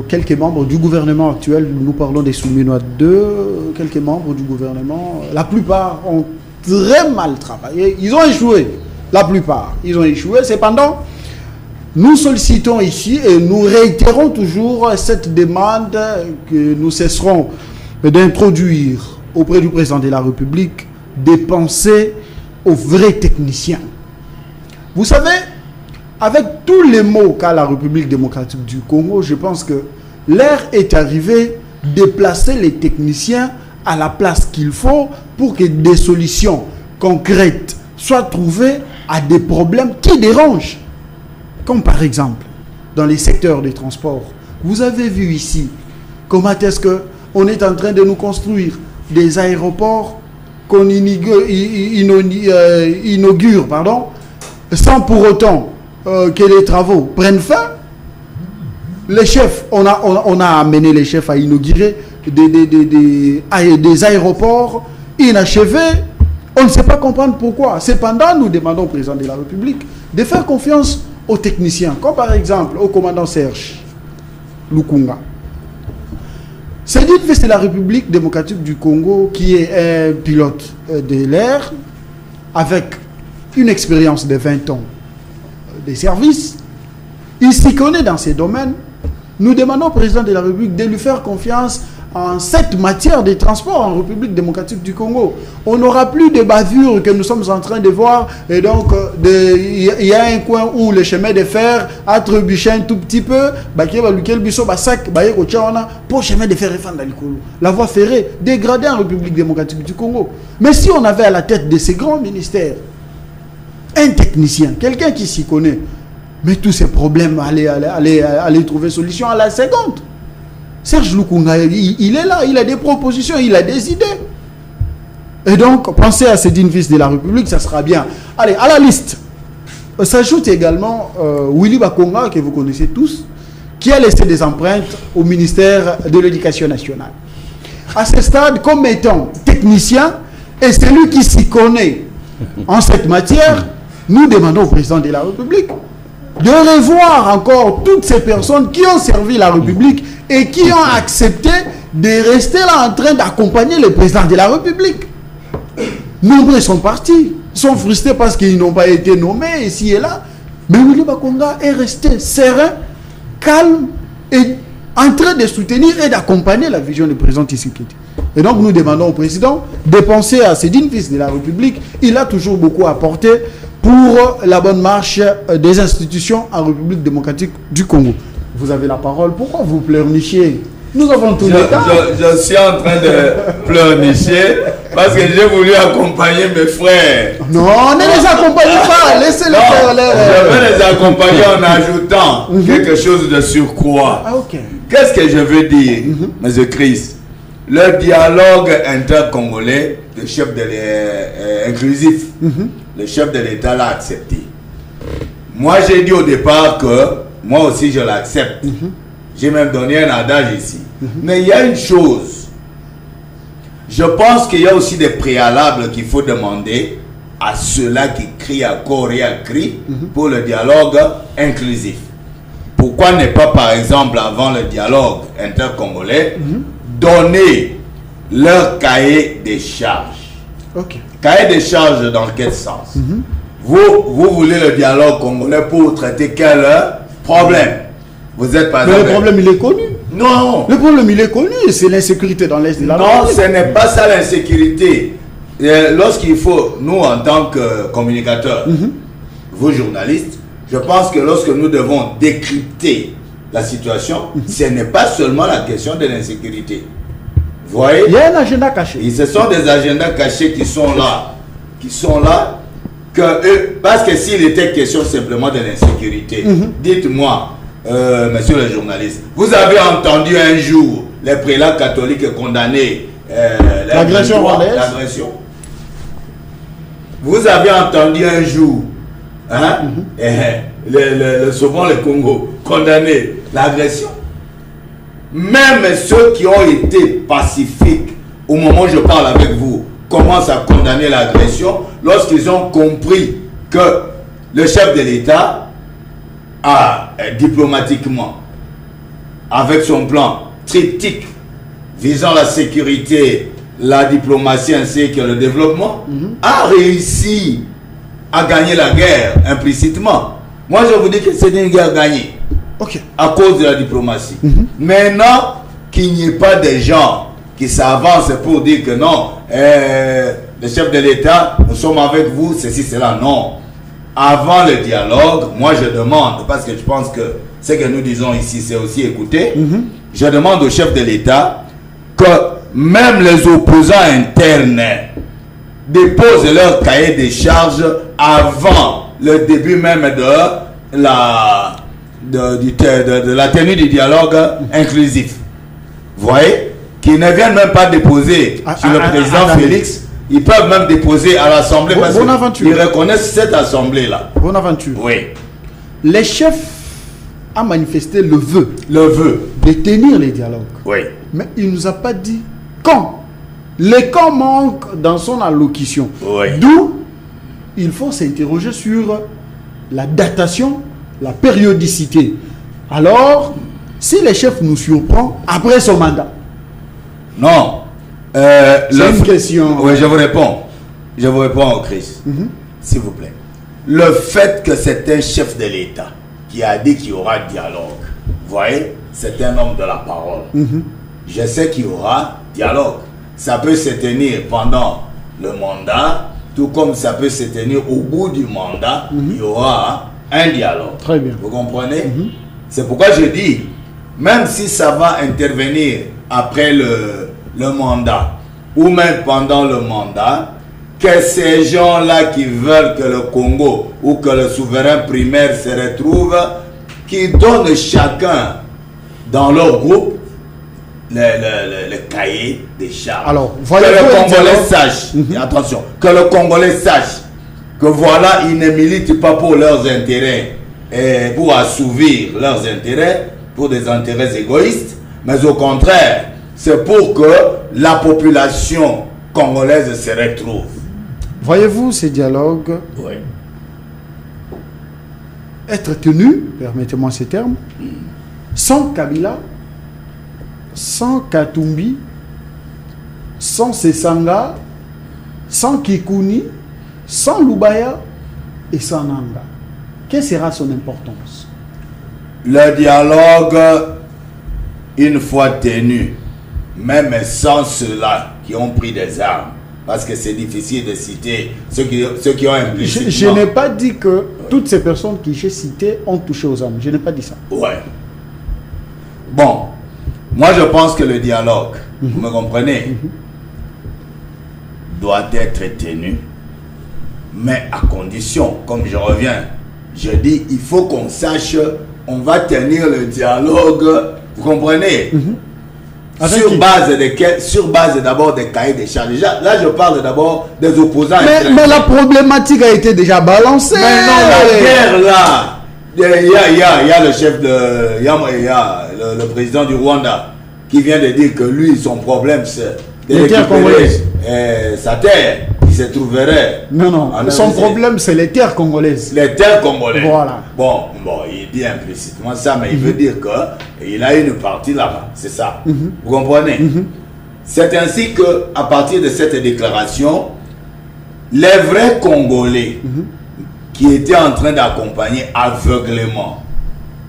quelques membres du gouvernement actuel, nous parlons des Souminois 2, quelques membres du gouvernement, la plupart ont très mal travaillé. Ils ont échoué. La plupart. Ils ont échoué. Cependant, nous sollicitons ici et nous réitérons toujours cette demande que nous cesserons d'introduire auprès du président de la République des pensées aux vrais techniciens. Vous savez, avec tous les mots qu'a la République démocratique du Congo, je pense que l'heure est arrivée de placer les techniciens à la place qu'il faut pour que des solutions concrètes soient trouvées à des problèmes qui dérangent. Comme par exemple, dans les secteurs des transports. Vous avez vu ici, comment est-ce qu'on est en train de nous construire des aéroports qu'on inaugure, sans pour autant que les travaux prennent fin. Les chefs, on a amené les chefs à inaugurer des aéroports inachevés. On ne sait pas comprendre pourquoi. Cependant, nous demandons au président de la République de faire confiance aux techniciens, comme par exemple au commandant Serge Lukunga. C'est dit que c'est la République démocratique du Congo qui est un pilote de l'air avec une expérience de 20 ans de service. Il s'y connaît dans ces domaines. Nous demandons au président de la République de lui faire confiance en cette matière des transports en République démocratique du Congo. On n'aura plus de bavures que nous sommes en train de voir. Et donc, il y a un coin où le chemin de fer a trébuché un tout petit peu. Pour chemin de fer, la voie ferrée dégradée en République démocratique du Congo. Mais si on avait à la tête de ces grands ministères un technicien, quelqu'un qui s'y connaît, mais tous ces problèmes, aller trouver solution à la seconde. Serge Lukunga, il est là, il a des propositions, il a des idées. Et donc, pensez à Cédine Fils de la République, ça sera bien. Allez, à la liste, s'ajoute également Willy Bakonga, que vous connaissez tous, qui a laissé des empreintes au ministère de l'Éducation nationale. À ce stade, comme étant technicien, et celui qui s'y connaît en cette matière, nous demandons au président de la République de revoir encore toutes ces personnes qui ont servi la République et qui ont accepté de rester là en train d'accompagner le président de la République. Nombreux sont partis, sont frustrés parce qu'ils n'ont pas été nommés ici et là. Mais Willy Bakonga est resté serein, calme et en train de soutenir et d'accompagner la vision du président Tshisekedi. Et donc nous demandons au président de penser à Cédine Fils de la République. Il a toujours beaucoup apporté pour la bonne marche des institutions en République démocratique du Congo. Vous avez la parole. Pourquoi vous pleurnichez? Nous avons tout le temps. Je suis en train de pleurnicher parce que j'ai voulu accompagner mes frères. Non, ne les accompagnez pas. Laissez-les faire leur... Je vais les accompagner en ajoutant quelque chose de surcroît. Ah, ok. Qu'est-ce que je veux dire, M. Chris? Le dialogue inter-congolais, le chef de inclusif, le chef de l'État l'a accepté. Moi, j'ai dit au départ que moi aussi je l'accepte. J'ai même donné un adage ici. Mais il y a une chose. Je pense qu'il y a aussi des préalables qu'il faut demander à ceux-là qui crient à corps et à cri pour le dialogue inclusif. Pourquoi ne pas, par exemple, avant le dialogue inter-congolais, donner leur cahier des charges? Cahier des charges dans quel sens? Vous voulez le dialogue congolais pour traiter quel problème? Vous êtes pas... Mais le problème, il est connu. Non. Le problème, il est connu. C'est l'insécurité dans l'Est de la République. Non, ce n'est pas ça l'insécurité. Lorsqu'il faut, nous, en tant que communicateurs, vous journalistes, je pense que lorsque nous devons décrypter la situation, ce n'est pas seulement la question de l'insécurité. Vous voyez? Il y a un agenda caché. Et ce sont des agendas cachés qui sont là. Parce que s'il était question simplement de l'insécurité, dites-moi, monsieur le journaliste, vous avez entendu un jour les prélats catholiques condamner l'agression rwandaise? Vous avez entendu un jour souvent le Congo condamner l'agression? Même ceux qui ont été pacifiques au moment où je parle avec vous commencent à condamner l'agression lorsqu'ils ont compris que le chef de l'État a diplomatiquement, avec son plan triptyque visant la sécurité, la diplomatie ainsi que le développement, a réussi à gagner la guerre implicitement. Moi je vous dis que c'est une guerre gagnée à cause de la diplomatie. Maintenant qu'il n'y ait pas des gens qui s'avancent pour dire que non, le chef de l'État, nous sommes avec vous, ceci, cela, non. Avant le dialogue, moi je demande, parce que je pense que ce que nous disons ici, c'est aussi écouter, je demande au chef de l'État que même les opposants internes déposent leur cahier des charges avant le début même de la tenue du dialogue inclusif. Vous voyez, qu'ils ne viennent même pas déposer sur le président Félix. Ils peuvent même déposer à l'Assemblée parce qu'ils reconnaissent cette Assemblée-là. Bonaventure. Oui. Les chefs ont manifesté le vœu de tenir les dialogues. Oui. Mais il ne nous a pas dit quand. Les quand manquent dans son allocution. Oui. D'où il faut s'interroger sur la datation, la périodicité. Alors, si les chefs nous surprennent après son mandat. Non. C'est une question. Oui, je vous réponds. Je vous réponds, Chris. S'il vous plaît. Le fait que c'est un chef de l'État qui a dit qu'il y aura dialogue, vous voyez, c'est un homme de la parole. Je sais qu'il y aura dialogue. Ça peut se tenir pendant le mandat, tout comme ça peut se tenir au bout du mandat, il y aura un dialogue. Très bien. Vous comprenez? C'est pourquoi je dis, même si ça va intervenir après le mandat, ou même pendant le mandat, que ces gens-là qui veulent que le Congo ou que le souverain primaire se retrouve, qui donnent chacun dans leur groupe le cahier des charges. Alors, que le Congolais sache, attention, que le Congolais sache que voilà, ils ne militent pas pour leurs intérêts et pour assouvir leurs intérêts, pour des intérêts égoïstes, mais au contraire, c'est pour que la population congolaise se retrouve. Voyez-vous ces dialogues être tenus, permettez-moi ces termes, sans Kabila, sans Katumbi, sans Sesanga, sans Kikuni, sans Lubaya et sans Nanga. Quelle sera son importance? Le dialogue, une fois tenu, même sans ceux-là qui ont pris des armes, parce que c'est difficile de citer ceux qui ont impliqué. Je n'ai pas dit que toutes ces personnes qui j'ai citées ont touché aux armes. Je n'ai pas dit ça. Ouais. Bon, moi je pense que le dialogue, vous me comprenez, doit être tenu, mais à condition, comme je reviens, je dis, il faut qu'on sache, on va tenir le dialogue, vous comprenez? Sur base d'abord des cahiers des charges. Déjà, là, je parle d'abord des opposants. Mais la problématique a été déjà balancée. Mais non, la guerre là, il y a le chef de, il y a le président du Rwanda qui vient de dire que lui, son problème, c'est de récupérer sa terre qui se trouverait. Non, son problème, c'est les terres congolaises. Les terres congolaises. Voilà. Bon, il dit implicitement ça, mais il veut dire qu'il a une partie là-bas. C'est ça. Vous comprenez? C'est ainsi qu'à partir de cette déclaration, les vrais Congolais qui étaient en train d'accompagner aveuglément,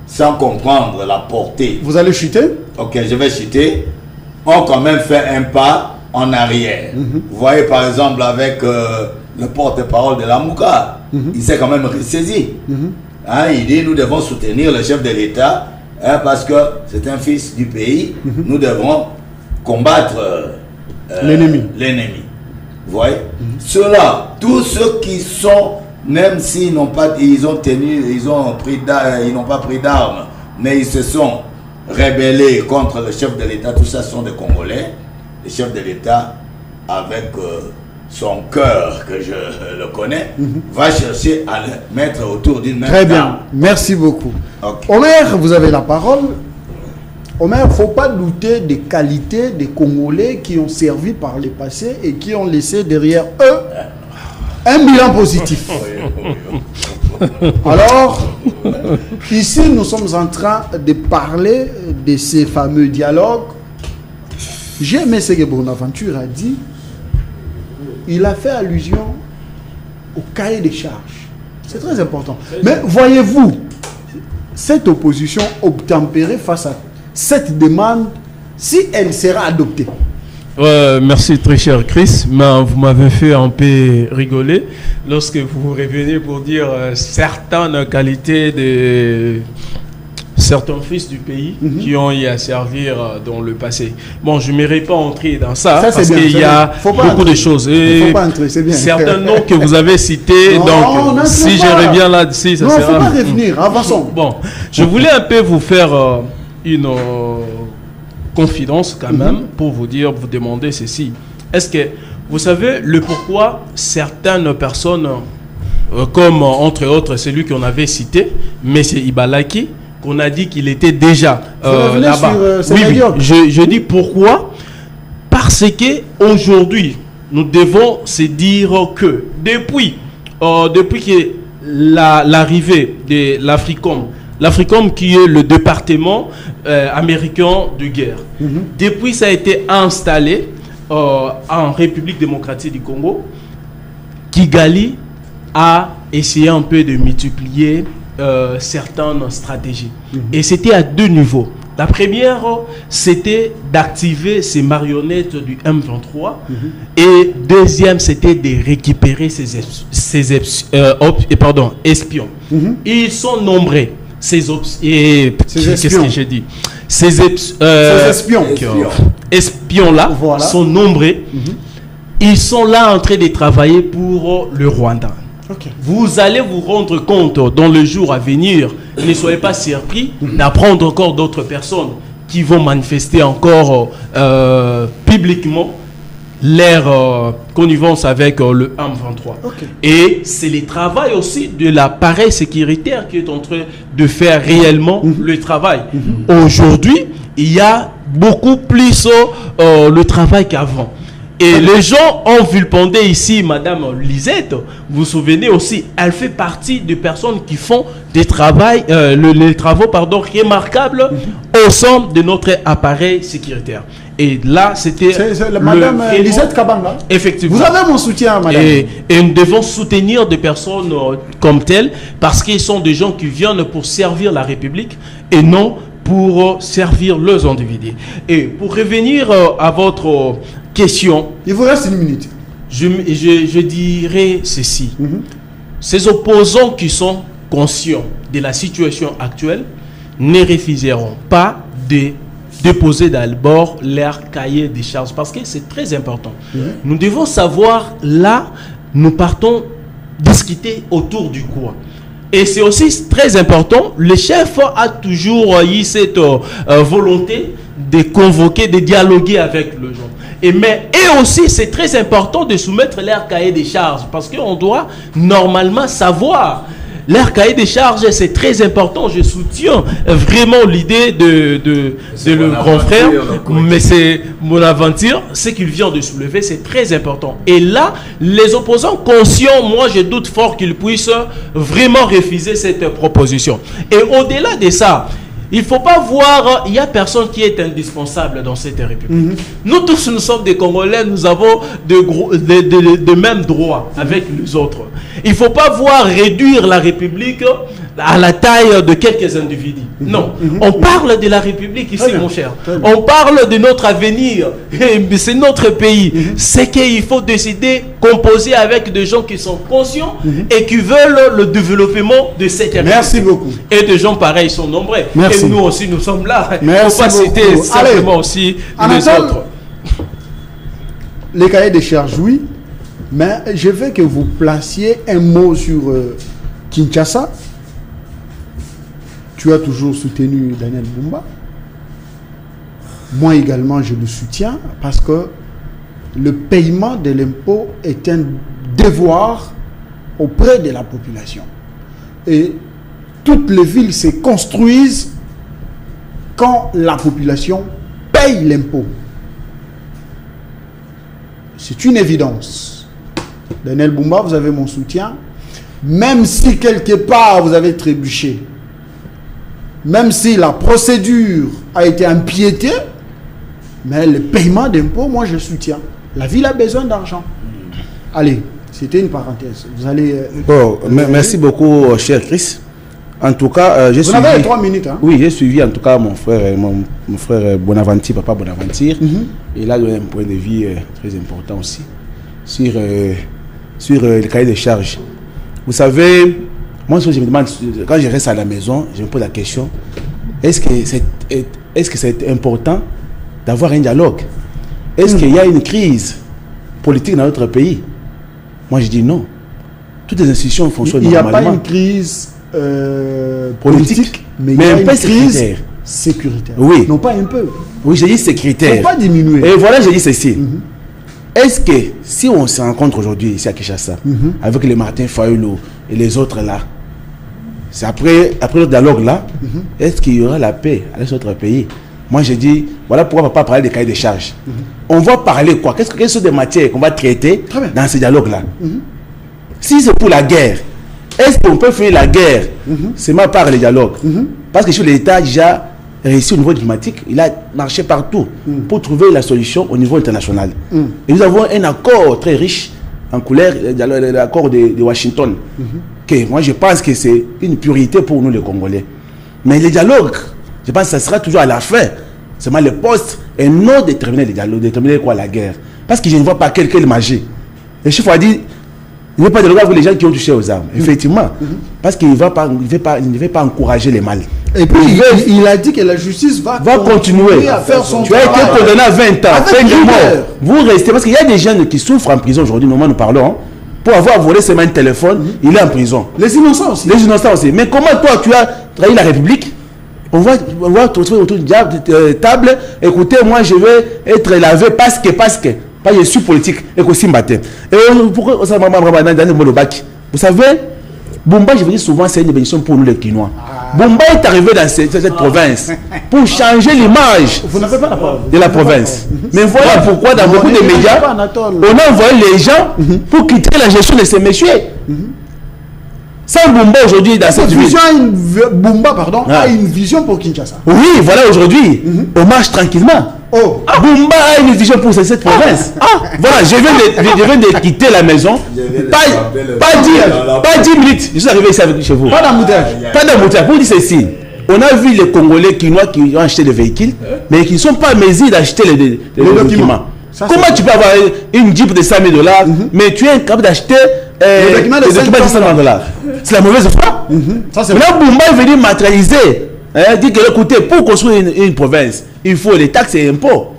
sans comprendre la portée. Vous allez chuter? Ok, je vais chuter. Ont quand même fait un pas en arrière. Vous voyez par exemple avec le porte-parole de la Mouka, il s'est quand même ressaisi. Il dit nous devons soutenir le chef de l'État parce que c'est un fils du pays. Nous devons combattre l'ennemi. Vous voyez, ceux-là, tous ceux qui sont, même s'ils n'ont pas, ils ont pas pris d'armes, mais ils se sont rebellés contre le chef de l'État, tout ça sont des Congolais. Le chef de l'État, avec son cœur, que je le connais, va chercher à le mettre autour d'une même Très bien, table. merci beaucoup. Okay. Omer, vous avez la parole. Omer, il ne faut pas douter des qualités des Congolais qui ont servi par le passé et qui ont laissé derrière eux un bilan positif. Alors, ici, nous sommes en train de parler de ces fameux dialogues. J'ai aimé ce que Bonaventure a dit. Il a fait allusion au cahier des charges. C'est très important. Mais voyez-vous, cette opposition obtempérée face à cette demande, si elle sera adoptée? Merci très cher Chris, mais vous m'avez fait un peu rigoler lorsque vous revenez pour dire certaines qualités de certains fils du pays qui ont eu à servir dans le passé. Bon, je n'aimerais pas entrer dans ça parce qu'il y a beaucoup de choses. Et faut pas entrer, c'est bien. Certains noms que vous avez cités, donc si je reviens là-dessus, ça sera... Non, il ne faut pas revenir, avançons. Bon, je voulais un peu vous faire une confidence quand même pour vous demander ceci. Est-ce que vous savez le pourquoi certaines personnes, comme entre autres celui qu'on avait cité, M. Ibalaki, qu'on a dit qu'il était déjà là-bas. Oui, je dis pourquoi. Parce que aujourd'hui, nous devons se dire que depuis que l'arrivée de l'Africom qui est le département américain de guerre, depuis ça a été installé en République démocratique du Congo, Kigali a essayé un peu de multiplier certaines stratégies. Et c'était à deux niveaux. La première, c'était d'activer ces marionnettes du M23. Et deuxième, c'était de récupérer ces espions. Ils sont nombreux. Ces espions-là sont nombreux. Ils sont là en train de travailler pour le Rwanda. Vous allez vous rendre compte dans le jour à venir, ne soyez pas surpris d'apprendre encore d'autres personnes qui vont manifester encore publiquement leur connivence avec le M23. Et c'est le travail aussi de l'appareil sécuritaire qui est en train de faire réellement le travail. Aujourd'hui, il y a beaucoup plus le travail qu'avant. Et les gens ont vilipendé ici Madame Lisette. Vous vous souvenez aussi, elle fait partie des personnes qui font des les travaux remarquables au sein de notre appareil sécuritaire. Et là, c'était Madame Lisette Kabanga. Effectivement. Vous avez mon soutien, Madame. Et nous devons soutenir des personnes comme telles parce qu'ils sont des gens qui viennent pour servir la République et non pour servir leurs individus. Et pour revenir à votre question... Il vous reste une minute. Je dirais ceci. Ces opposants qui sont conscients de la situation actuelle ne refuseront pas de déposer d'abord leur cahier des charges parce que c'est très important. Nous devons savoir, là, nous partons discuter autour du quoi. Et c'est aussi très important, le chef a toujours eu cette volonté de convoquer, de dialoguer avec le gens. Et aussi, c'est très important de soumettre leur cahier des charges parce qu'on doit normalement savoir. Leur cahier des charges, c'est très important. Je soutiens vraiment l'idée de le grand frère. Mais c'est mon aventure. Ce qu'il vient de soulever, c'est très important. Et là, les opposants conscients, moi, je doute fort qu'ils puissent vraiment refuser cette proposition. Et au-delà de ça, il ne faut pas voir, il n'y a personne qui est indispensable dans cette République. Nous tous, nous sommes des Congolais, nous avons de mêmes droits avec les autres. Il ne faut pas voir réduire la République à la taille de quelques individus. Non, on parle de la République ici, mon cher. On parle de notre avenir. C'est notre pays. C'est qu'il faut décider, composer avec des gens qui sont conscients et qui veulent le développement de cette République. Merci beaucoup. Et des gens pareils sont nombreux. Merci. Et nous aussi, nous sommes là. Merci. Il ne faut pas citer simplement aussi les autres. Les cahiers des charges, oui. Mais je veux que vous placiez un mot sur Kinshasa. Tu as toujours soutenu Daniel Bumba. Moi également, je le soutiens parce que le paiement de l'impôt est un devoir auprès de la population. Et toutes les villes se construisent quand la population paye l'impôt. C'est une évidence. Daniel Bumba, vous avez mon soutien. Même si quelque part vous avez trébuché, même si la procédure a été empiétée, mais le paiement d'impôts, moi je soutiens. La ville a besoin d'argent. Allez, c'était une parenthèse. Vous allez... merci beaucoup, cher Chris. En tout cas, j'ai suivi... Vous avez 3 minutes. Hein? Oui, j'ai suivi en tout cas mon frère Bonaventure, papa Bonaventure. Il a donné un point de vue très important aussi sur le cahier de charges. Vous savez, moi, je me demande, quand je reste à la maison, je me pose la question, est-ce que c'est important d'avoir un dialogue? Est-ce qu'il y a une crise politique dans notre pays? Moi, je dis non. Toutes les institutions fonctionnent normalement. Il n'y a pas une crise politique, mais il y a un une peu crise sécuritaire. Oui. Non, pas un peu. Oui, j'ai dit sécuritaire. Il ne faut pas diminuer. Et voilà, j'ai dit ceci. Est-ce que si on se rencontre aujourd'hui ici à Kinshasa, avec les Martin Fayulu et les autres là, c'est après le dialogue là, est-ce qu'il y aura la paix à notre pays? Moi, j'ai dit, voilà pourquoi on ne va pas parler des cahiers de charges. On va parler quoi? Quelles sont les matières qu'on va traiter dans ce dialogue-là? Si c'est pour la guerre, est-ce qu'on peut faire la guerre? C'est ma part le dialogue. Parce que sur l'État a déjà réussi au niveau diplomatique, il a marché partout pour trouver la solution au niveau international. Et nous avons un accord très riche en couleur, l'accord de Washington. Que moi, je pense que c'est une priorité pour nous les Congolais. Mais le dialogue, je pense que ça sera toujours à la fin. Seulement le poste et non déterminer le dialogue, déterminer quoi la guerre. Parce que je ne vois pas quelqu'un de magie. Le chef a dit, il ne veut pas dialoguer avec les gens qui ont touché aux armes. Effectivement. Parce qu'il ne veut pas encourager les mal. Et puis il a dit que la justice va continuer à faire son travail. Tu as été condamné à 20 ans, peine de mort. Vous restez, parce qu'il y a des jeunes qui souffrent en prison aujourd'hui, nous parlons. Pour avoir volé seulement un téléphone, il est en prison. Les innocents aussi. Les innocents aussi. Mais comment toi, tu as trahi la République? On va te retrouver autour d'une table. Écoutez, moi, je vais être lavé parce que pas je suis politique. Et qu'aussi matin. Et pourquoi ça m'a dans le bac? Vous savez, Bumba, je vous dis souvent, c'est une bénédiction pour nous les Kinois. Bumba est arrivé dans cette province pour changer l'image de la province. Mais voilà pourquoi dans beaucoup de médias, on a envoyé les gens pour quitter la gestion de ces messieurs. Sans Bumba aujourd'hui dans cette ville. Bumba, a une vision pour Kinshasa. Oui, voilà aujourd'hui. On marche tranquillement. Bumba a une vision pour cette province. Voilà, je viens de quitter la maison. Pas 10 minutes. Je suis arrivé ici chez vous. Pas d'embouteillage. Pas d'embouteillage. Pour dire ceci, on a vu les Congolais Kinois qui ont acheté des véhicules, mais qui ne sont pas en mesure d'acheter les documents. Comment tu peux avoir une Jeep de 5 000 $, mais tu es incapable d'acheter des documents de 500 $? C'est la mauvaise foi. Là, Bumba est venu matérialiser. Dit que, écoutez, pour construire une province, il faut les taxes et impôts.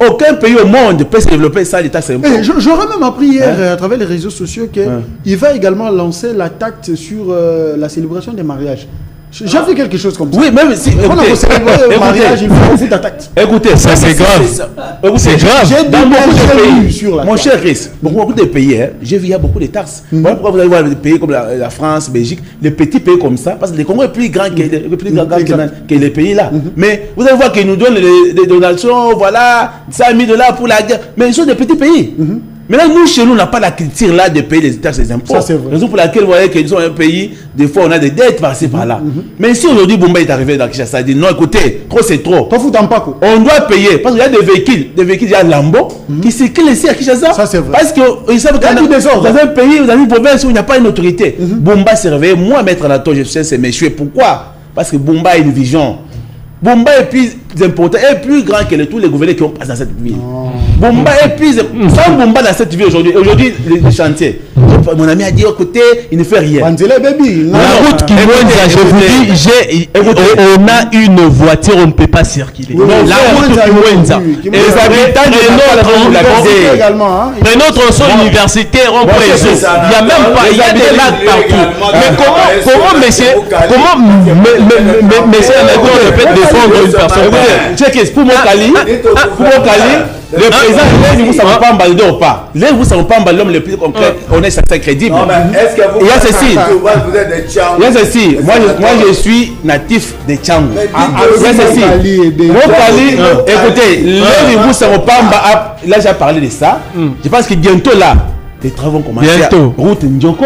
Aucun pays au monde peut se développer sans les taxes et impôts. J'aurais même appris hier à travers les réseaux sociaux qu'il va également lancer la taxe sur la célébration des mariages. J'ai vu quelque chose comme ça. Oui, même si. Écoutez, mariage, il faut beaucoup d'attaques. Écoutez, ça c'est grave. C'est grave. Dans beaucoup de pays, mon cher Chris, beaucoup de pays, j'ai vu il y a beaucoup de taxes. Voilà pourquoi vous allez voir des pays comme la France, Belgique, les petits pays comme ça, parce que le Congo est plus grand que les pays là. Mais vous allez voir qu'ils nous donnent des donations, voilà, 5 000 $, pour la guerre. Mais ils sont des petits pays. Maintenant, nous, chez nous, on n'a pas la culture là de payer les taxes et les impôts. C'est raison pour laquelle vous voyez qu'ils sont un pays, des fois, on a des dettes par-ci, par-là. Mais si aujourd'hui, Bumba est arrivé dans Kinshasa, il dit non, écoutez, trop c'est trop. On doit payer. Parce qu'il y a des véhicules, il y a Lambo, qui circulent ici à Kinshasa. Ça, c'est vrai. Parce qu'ils savent qu'il y a dans un pays, dans une province où il n'y a pas une autorité. Bumba s'est réveillé. Moi, maître Anato, je sais, c'est méchant. Pourquoi? Parce que Bumba a une vision. Bumba est plus important, est plus grand que tous les gouverneurs qui ont passé dans cette ville. Bumba est plus. Sans Bumba dans cette ville aujourd'hui, les chantiers. Mon ami a dit, écoutez, il ne fait rien. La route qui loin, je vous dis, on a une voiture, on ne peut pas circuler. La route qui loin, et les habitants de notre tronçon universitaire ont préso. Il n'y a même pas, il y a des lacs partout. Mais comment monsieur ne peut défendre une personne? Pour mon Kali, le président, vous ne savez pas emballer ou pas. Là, vous ne savez pas emballer l'homme le plus concret, on est certain crédible. Est-ce que vous êtes des Tchangou? Il y a ceci. Moi, je suis natif de Tchangou. Il y a ceci. Mon Kali, écoutez, là, vous ne savez pas, là, j'ai parlé de ça. Je pense que bientôt, là, les travaux vont commencer. Bientôt. Route Ndjoko,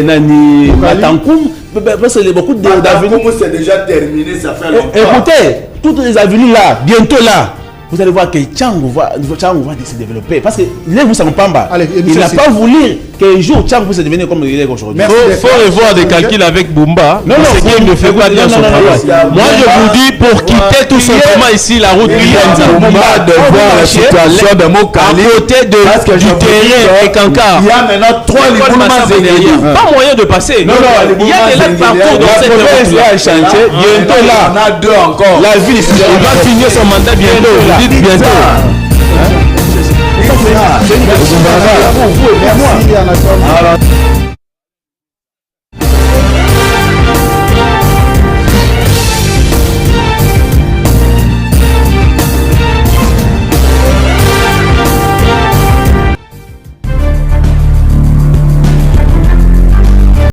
Nani, Matankoum, parce que beaucoup d'avenues. C'est déjà terminé, ça fait longtemps. Écoutez, toutes les avenues là, bientôt là, vous allez voir que Tchango va se développer. Parce que là, vous savez pas, il n'a pas voulu qu'un jour Tchango puisse devenir comme il est aujourd'hui. Il faut revoir des calculs avec Bumba. Non, c'est qu'il ne fait pas bien son travail. Moi, je vous dis, pour quitter tout simplement ici la route Bumba de voir la situation de Mokali à côté du terrain et Kankar. Il y a maintenant 3 Liboulma. Pas moyen de passer. Non, il y a des lacs partout dans cette route. Bientôt là, on a 2 encore. la ville, il va finir son mandat bientôt. Vous dites bientôt. Merci, Anatole.